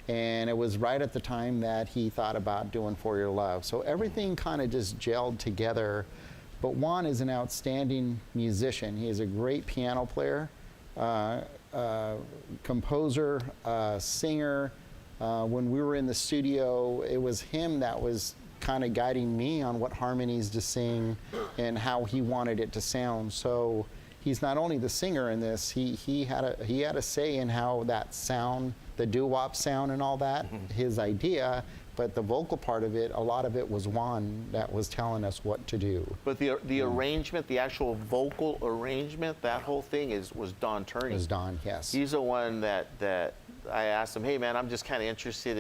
And it was right at the time that he thought about doing For Your Love. So everything kind of just gelled together. But Juan is an outstanding musician. He is a great piano player, composer, singer. When we were in the studio, it was him that was kind of guiding me on what harmonies to sing and how he wanted it to sound. So he's not only the singer in this, he had a say in how that sound, the doo-wop sound and all that, his idea. But the vocal part of it, a lot of it was Juan that was telling us what to do. But the arrangement, the actual vocal arrangement, that whole thing was Don Turney. It was Don, yes. He's the one that I asked him, hey man, I'm just kind of interested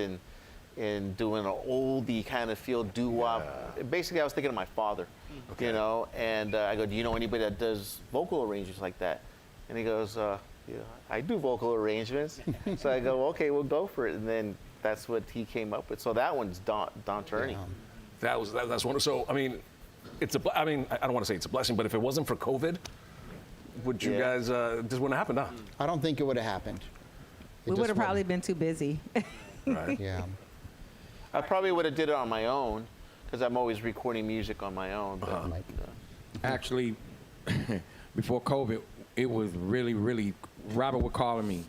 in doing an oldie kind of feel doo-wop. Basically, I was thinking of my father, you know, and I go, do you know anybody that does vocal arrangements like that? And he goes, yeah, I do vocal arrangements. So I go, okay, we'll go for it. And then that's what he came up with. So that one's Don Turney. Yeah. That's wonderful. So I mean, I don't want to say it's a blessing, but if it wasn't for COVID, would you guys this wouldn't happen, huh? I don't think it would have happened. We would have probably been too busy. Right. Yeah. I probably would have did it on my own, because I'm always recording music on my own. But, Actually, before COVID, it was really, Robert was calling me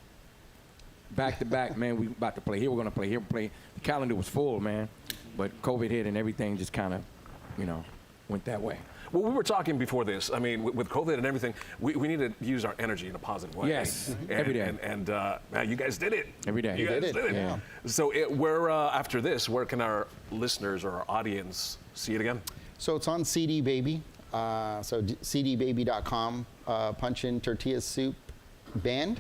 back to back, man, we about to play here, we're going to play here, play. The calendar was full, man. But COVID hit and everything just kind of, went that way. Well, we were talking before this. I mean, with COVID and everything, we need to use our energy in a positive way. Yes, every day. And man, you guys did it. Every day. You guys did it. Yeah. So after this, where can our listeners or our audience see it again? So it's on CD Baby. cdbaby.com. Punch in Tortilla Soup Band.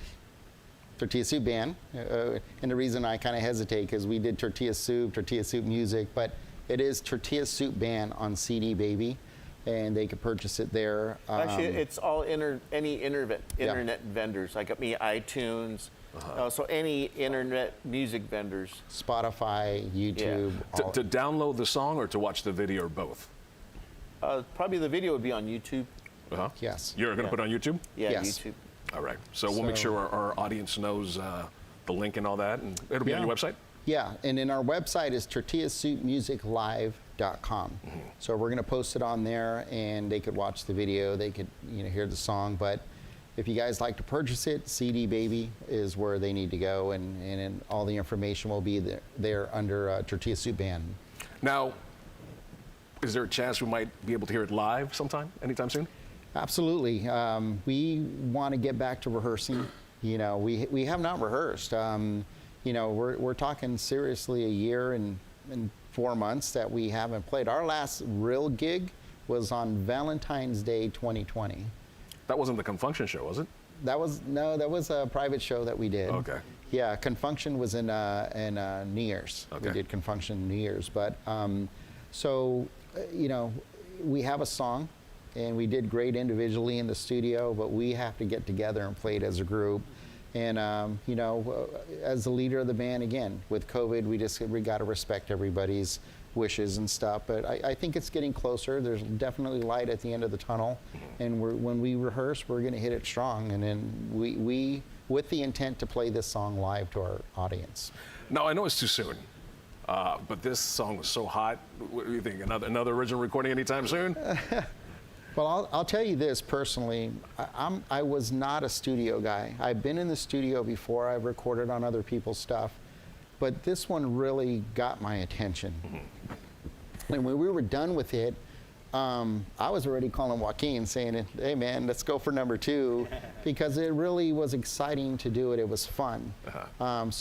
Tortilla Soup Band. And the reason I kind of hesitate because we did Tortilla Soup Music, but it is Tortilla Soup Band on CD Baby, and they could purchase it there. Actually, it's all internet vendors, like iTunes. So any internet music vendors. Spotify, YouTube. all- To download the song or to watch the video or both? Probably the video would be on YouTube. Uh-huh. Yes. You're going to Yeah. put it on YouTube? Yeah, Yes. YouTube. All right. So we'll make sure our audience knows the link and all that, and it'll be on Yeah. your website? Yeah, and then our website is tortillasoupmusiclive.com. So we're going to post it on there, and they could watch the video, they could hear the song. But if you guys like to purchase it, CD Baby is where they need to go, and all the information will be there under Tortilla Soup Band. Now, is there a chance we might be able to hear it live sometime, anytime soon? Absolutely. We want to get back to rehearsing. We have not rehearsed. We're talking seriously a year and 4 months that we haven't played. Our last real gig was on Valentine's Day 2020. That wasn't the Confunction show, was it? That was a private show that we did. Okay. Yeah, Confunction was in New Year's. Okay. We did Confunction New Year's, but we have a song, and we did great individually in the studio, but we have to get together and play it as a group. And as the leader of the band, again, with COVID, we got to respect everybody's wishes and stuff. But I think it's getting closer. There's definitely light at the end of the tunnel, and when we rehearse, we're going to hit it strong. And then we with the intent to play this song live to our audience. Now, I know it's too soon, but this song was so hot. What do you think? Another original recording anytime soon? Well, I'll tell you this personally. I was not a studio guy. I've been in the studio before. I've recorded on other people's stuff, but this one really got my attention. And when we were done with it, I was already calling Joaquin saying, "Hey, man, let's go for number 2," because it really was exciting to do it. It was fun. And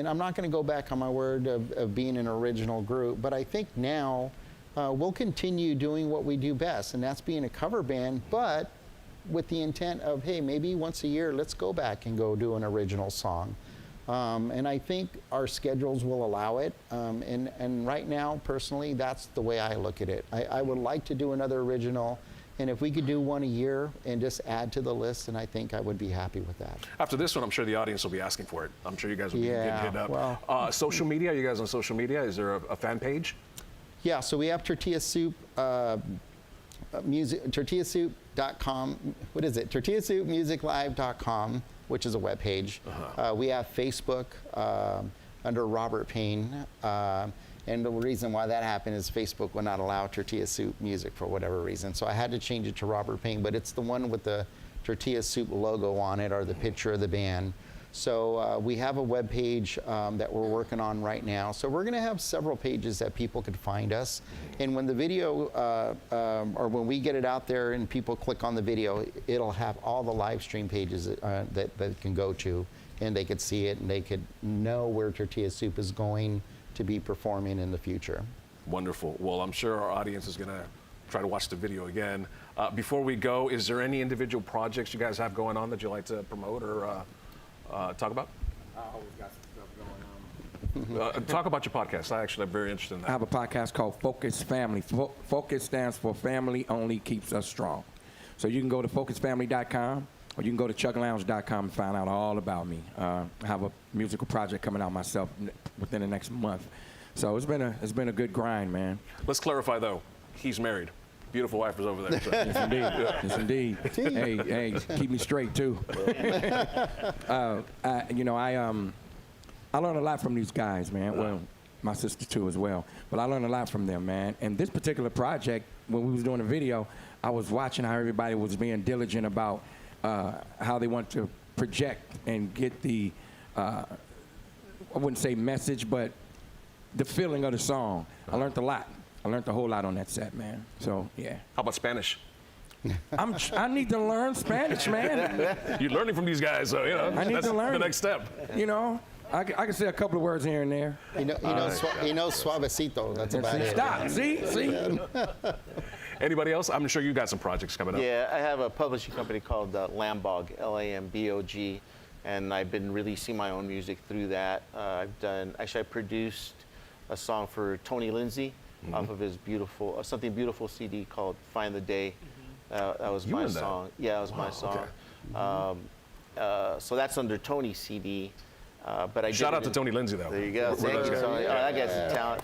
I'm not going to go back on my word of being an original group, but I think now. We'll continue doing what we do best, and that's being a cover band, but with the intent of, hey, maybe once a year, let's go back and go do an original song. And I think our schedules will allow it. And right now, personally, that's the way I look at it. I would like to do another original, and if we could do one a year and just add to the list, then I think I would be happy with that. After this one, I'm sure the audience will be asking for it. I'm sure you guys will be getting hit up. well- Social media, are you guys on social media? Is there a fan page? Yeah, so we have Tortilla Soup music, tortillasoup.com. What is it? tortillasoupmusiclive.com, which is a web page. We have Facebook under Robert Payne. And the reason why that happened is Facebook would not allow Tortilla Soup music for whatever reason. So I had to change it to Robert Payne, but it's the one with the Tortilla Soup logo on it or the picture of the band. So we have a web page that we're working on right now. So we're going to have several pages that people could find us. And when the video, or when we get it out there and people click on the video, it'll have all the live stream pages that they can go to, and they could see it, and they could know where Tortilla Soup is going to be performing in the future. Wonderful. Well, I'm sure our audience is going to try to watch the video again. Before we go, is there any individual projects you guys have going on that you'd like to promote or talk about? I always got some stuff going on. Talk about your podcast. I'm very interested in I that. have a podcast called Focus Family. Focus stands for Family Only Keeps Us Strong. So you can go to focusfamily.com or you can go to chucklounge.com and find out all about me. I have a musical project coming out myself within the next month. So it's been a good grind, man. Let's clarify, though. He's married. Beautiful wife is over there. So. Yes, indeed. Yes, indeed. Hey, keep me straight too. I learned a lot from these guys, man. Well, my sister too as well. But I learned a lot from them, man. And this particular project, when we was doing the video, I was watching how everybody was being diligent about how they want to project and get the, I wouldn't say message, but the feeling of the song. I learned a lot. I learned a whole lot on that set, man. So yeah, How about Spanish? I need to learn Spanish, man. You're learning from these guys, so I need that's to learn the it. next step. You know, I can say a couple of words here and there. He knows suavecito. That's about it. Stop. See. Anybody else? I'm sure you got some projects coming up. Yeah, I have a publishing company called Lambog, Lambog, and I've been releasing my own music through that. I produced a song for Tony Lindsay off of his beautiful, Something Beautiful CD called Find the Day. That was my song. Yeah, that was my song. Okay. So that's under Tony's CD. But Shout out to Tony Lindsay, though. There you go. Thank you, Tony. Oh, that guy's some talent.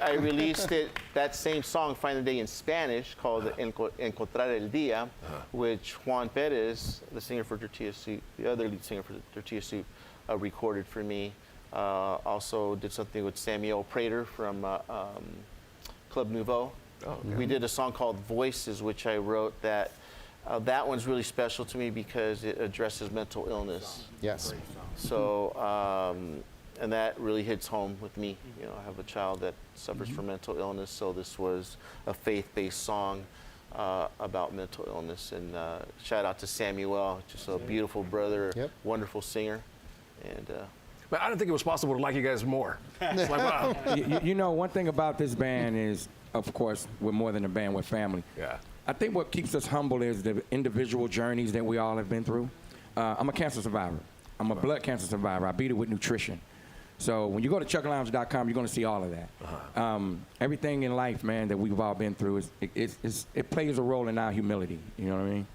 I released that same song, Find the Day, in Spanish, called Encontrar el Día, which Juan Perez, the singer for Tortilla Soup, the other lead singer for Tortilla Soup, recorded for me. Also did something with Samuel Prater from Club Nouveau. Oh, okay. We did a song called Voices, which I wrote that one's really special to me because it addresses mental illness. Yes. So, and that really hits home with me. You know, I have a child that suffers from mental illness, so this was a faith-based song about mental illness. And shout out to Samuel, just a beautiful brother, wonderful singer. And But I didn't think it was possible to like you guys more. It's like, wow. You know, one thing about this band is, of course, we're more than a band, we're family. Yeah. I think what keeps us humble is the individual journeys that we all have been through. I'm a cancer survivor. I'm a blood cancer survivor. I beat it with nutrition. So when you go to chucklounge.com, you're going to see all of that. Everything in life, man, that we've all been through, it plays a role in our humility. You know what I mean?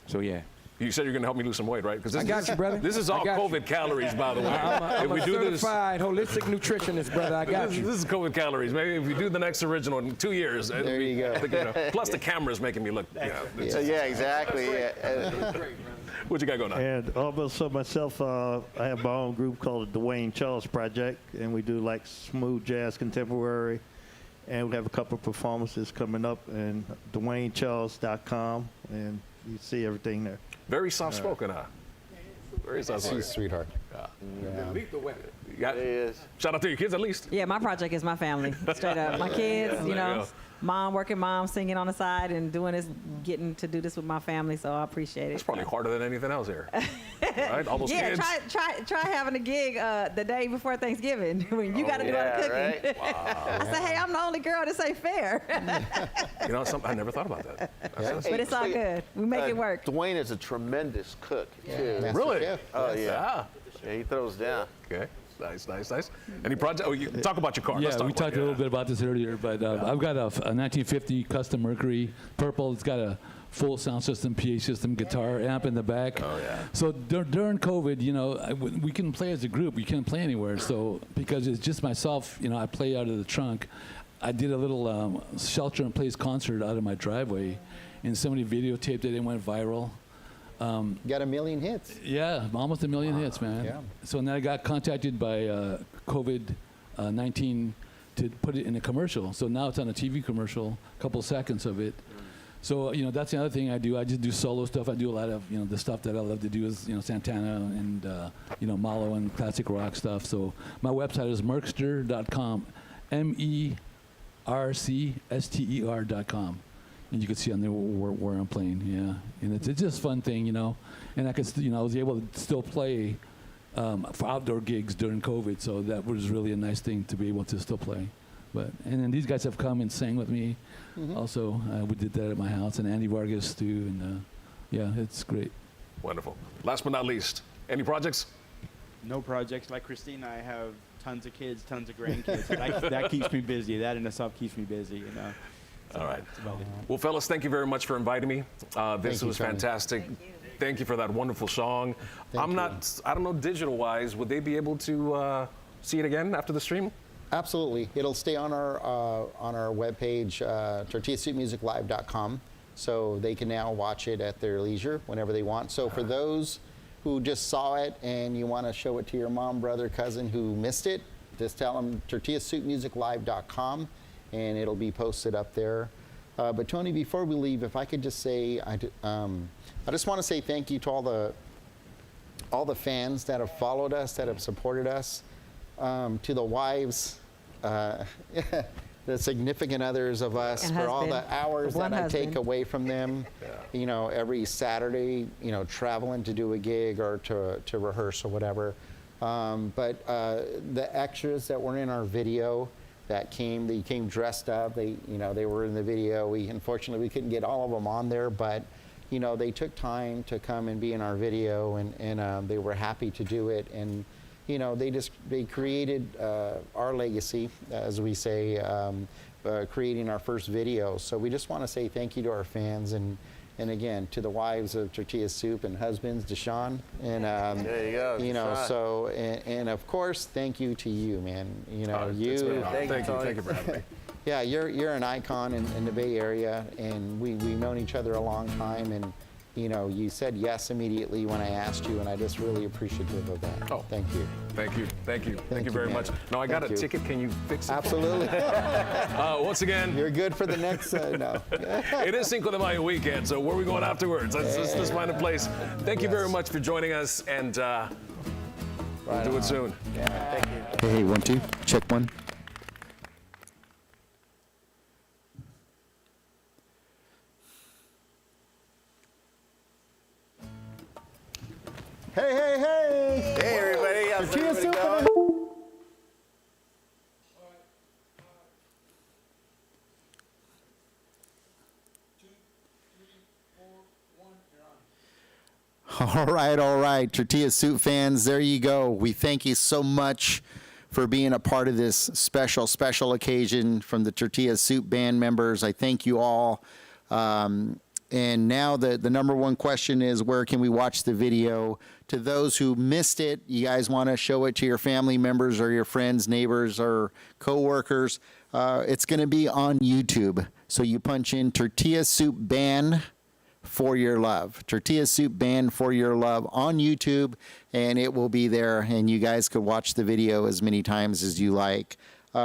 So, yeah. You said you're going to help me lose some weight, right? Because I got you, brother. This is all COVID calories, by the way. I'm a certified holistic nutritionist, brother. I got you. This is COVID calories. Maybe if we do the next original in 2 years. There you go. I think, plus the camera's making me look. yeah, exactly. What you got going on? And also myself, I have my own group called the Dwayne Charles Project, and we do like smooth jazz, contemporary, and we have a couple of performances coming up in DwayneCharles.com, and you see everything there. Very soft-spoken, huh? Very soft-spoken. She's a sweetheart. Shout out to your kids, at least. Yeah, my project is my family. Straight up. My kids, you know, working mom, singing on the side and doing this, getting to do this with my family, so I appreciate it. It's probably harder than anything else here. Right? All those kids. Try having a gig the day before Thanksgiving when you got to do all the cooking. Right? Wow. I said, hey, I'm the only girl. This ain't fair. You know, I never thought about that. But it's all good. We make it work. Dwayne is a tremendous cook, too. Really? Oh, yeah. Yeah, he throws down. Okay. Nice. Any project? Oh, you talk about your car. Yeah, we talked a little bit about this earlier, but I've got a 1950 custom Mercury purple. It's got a full sound system, PA system, guitar amp in the back. Oh, yeah. So during COVID, you know, we couldn't play as a group. We couldn't play anywhere. So because it's just myself, you know, I play out of the trunk. I did a little shelter-in-place concert out of my driveway, and somebody videotaped it and went viral. Got 1 million hits. Yeah, almost 1 million hits, man. Yeah. So then I got contacted by COVID-19 to put it in a commercial. So now it's on a TV commercial, a couple seconds of it. So, you know, that's the other thing I do. I just do solo stuff. I do a lot of, you know, the stuff that I love to do is, you know, Santana and, you know, Malo and classic rock stuff. So my website is mercster.com, MERCSTER.com. And you can see on there where I'm playing, yeah. And it's just a fun thing, you know. And I could, you know, I was able to still play for outdoor gigs during COVID, so that was really a nice thing to be able to still play. But and then these guys have come and sang with me. Also, we did that at my house, and Andy Vargas too. And yeah, it's great. Wonderful. Last but not least, any projects? No projects. Like Christina, I have tons of kids, tons of grandkids. that keeps me busy. That in itself keeps me busy, you know. All right. Well, fellas, thank you very much for inviting me. This was fantastic. Thank you for that wonderful song. I don't know, digital-wise, would they be able to see it again after the stream? Absolutely. It'll stay on our webpage, tortillasoupmusiclive.com, so they can now watch it at their leisure whenever they want. So for those who just saw it and you want to show it to your mom, brother, cousin who missed it, just tell them tortillasoupmusiclive.com, and it'll be posted up there. But Tony, before we leave, if I could just say, I just want to say thank you to all the fans that have followed us, that have supported us, to the wives. the significant others of us, And for all the husband. hours One that I take husband. away from them, you know, every Saturday, you know, traveling to do a gig or to rehearse or whatever. But the extras that were in our video they came dressed up, they were in the video. Unfortunately, we couldn't get all of them on there, but you know, they took time to come and be in our video, and they were happy to do it. And you know, they created our legacy, as we say, creating our first video. So we just want to say thank you to our fans, and again to the wives of Tortilla Soup and husbands, Deshaun, and There you go, you know, Deshaun. so and of course thank you to you, man. You know, It's been an honor. Thank you, Thank you Tony. for having me. yeah, you're an icon in the Bay Area, and we've known each other a long time, and you know, you said yes immediately when I asked you, and I just really appreciative of that. Oh. Thank you. Thank you. Thank you. Thank you you, very man. much. No, I got Thank a you. ticket. Can you fix it? Absolutely. Once again, You're good for the next. No. it is Cinco de Mayo weekend, so where are we going afterwards? Let's find a place. Thank you very much for joining us, and we'll do it soon. Thank you. Hey, 1, 2, check 1. Hey, hey, hey! Hey, everybody. How's Tortilla everybody Soup going? All right. Tortilla Soup fans, there you go. We thank you so much for being a part of this special occasion from the Tortilla Soup band members. I thank you all. And now the number one question is, where can we watch the video? To those who missed it, you guys want to show it to your family members or your friends, neighbors, or coworkers. It's going to be on YouTube. So you punch in Tortilla Soup Band For Your Love. Tortilla Soup Band For Your Love on YouTube, and it will be there, and you guys could watch the video as many times as you like.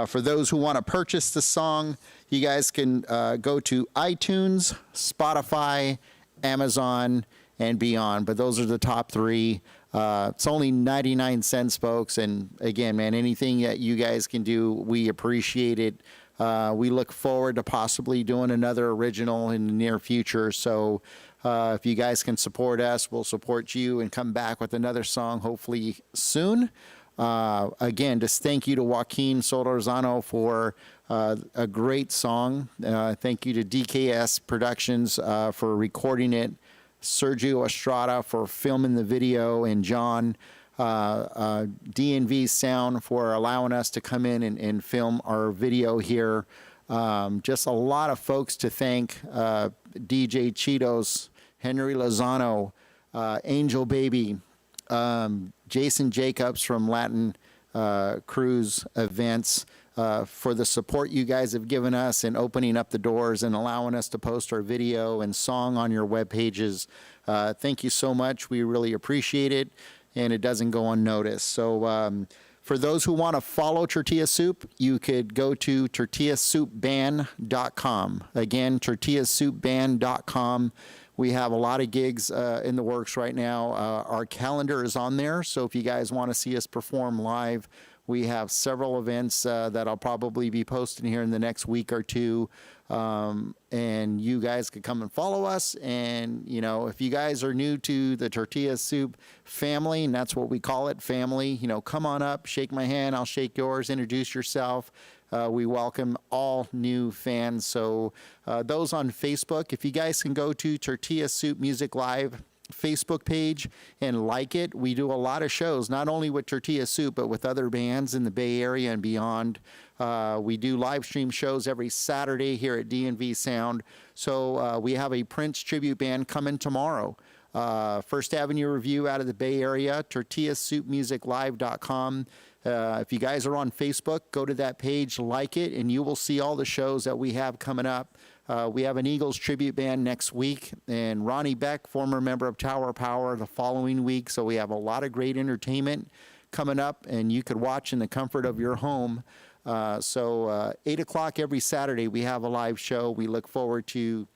For those who want to purchase the song, you guys can go to iTunes, Spotify, Amazon, and beyond. But those are the top 3. It's only 99 cents, folks. And again, man, anything that you guys can do, we appreciate it. We look forward to possibly doing another original in the near future. So if you guys can support us, we'll support you and come back with another song hopefully soon. Again, just thank you to Joaquin Solorzano for a great song. Thank you to DKS Productions for recording it, Sergio Estrada for filming the video, and John DNV Sound for allowing us to come in and film our video here. Just a lot of folks to thank. DJ Cheetos, Henry Lozano, Angel Baby, Jason Jacobs from Latin Cruise Events, for the support you guys have given us in opening up the doors and allowing us to post our video and song on your web pages. Thank you so much. We really appreciate it, and it doesn't go unnoticed. So for those who want to follow Tortilla Soup, you could go to tortillasoupband.com. Again, tortillasoupband.com. We have a lot of gigs in the works right now. Our calendar is on there, so if you guys want to see us perform live, we have several events that I'll probably be posting here in the next week or two. And you guys could come and follow us. And, you know, if you guys are new to the Tortilla Soup family, and that's what we call it, family, you know, come on up, shake my hand, I'll shake yours, introduce yourself. We welcome all new fans. So those on Facebook, if you guys can go to Tortilla Soup Music Live Facebook page and like it. We do a lot of shows, not only with Tortilla Soup, but with other bands in the Bay Area and beyond. We do live stream shows every Saturday here at DNV Sound. So we have a Prince tribute band coming tomorrow. First Avenue Review out of the Bay Area, tortillasoupmusiclive.com. If you guys are on Facebook, go to that page, like it, and you will see all the shows that we have coming up. We have an Eagles tribute band next week, and Ronnie Beck, former member of Tower Power, the following week. So we have a lot of great entertainment coming up, and you could watch in the comfort of your home. 8 o'clock every Saturday, we have a live show. We look forward to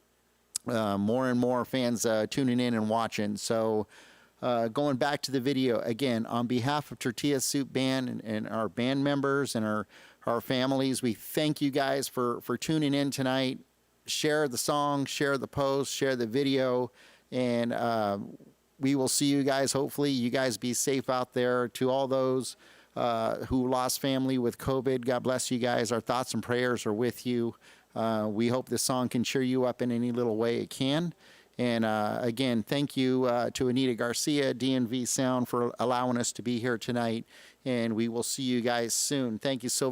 more and more fans tuning in and watching. So going back to the video, again, on behalf of Tortilla Soup Band and our band members and our our families. We thank you guys for tuning in tonight. Share the song, share the post, share the video, and we will see you guys. Hopefully, you guys be safe out there. To all those who lost family with COVID, God bless you guys. Our thoughts and prayers are with you. We hope this song can cheer you up in any little way it can. And again, thank you to Anita Garcia, DNV Sound, for allowing us to be here tonight. And we will see you guys soon. Thank you so very much.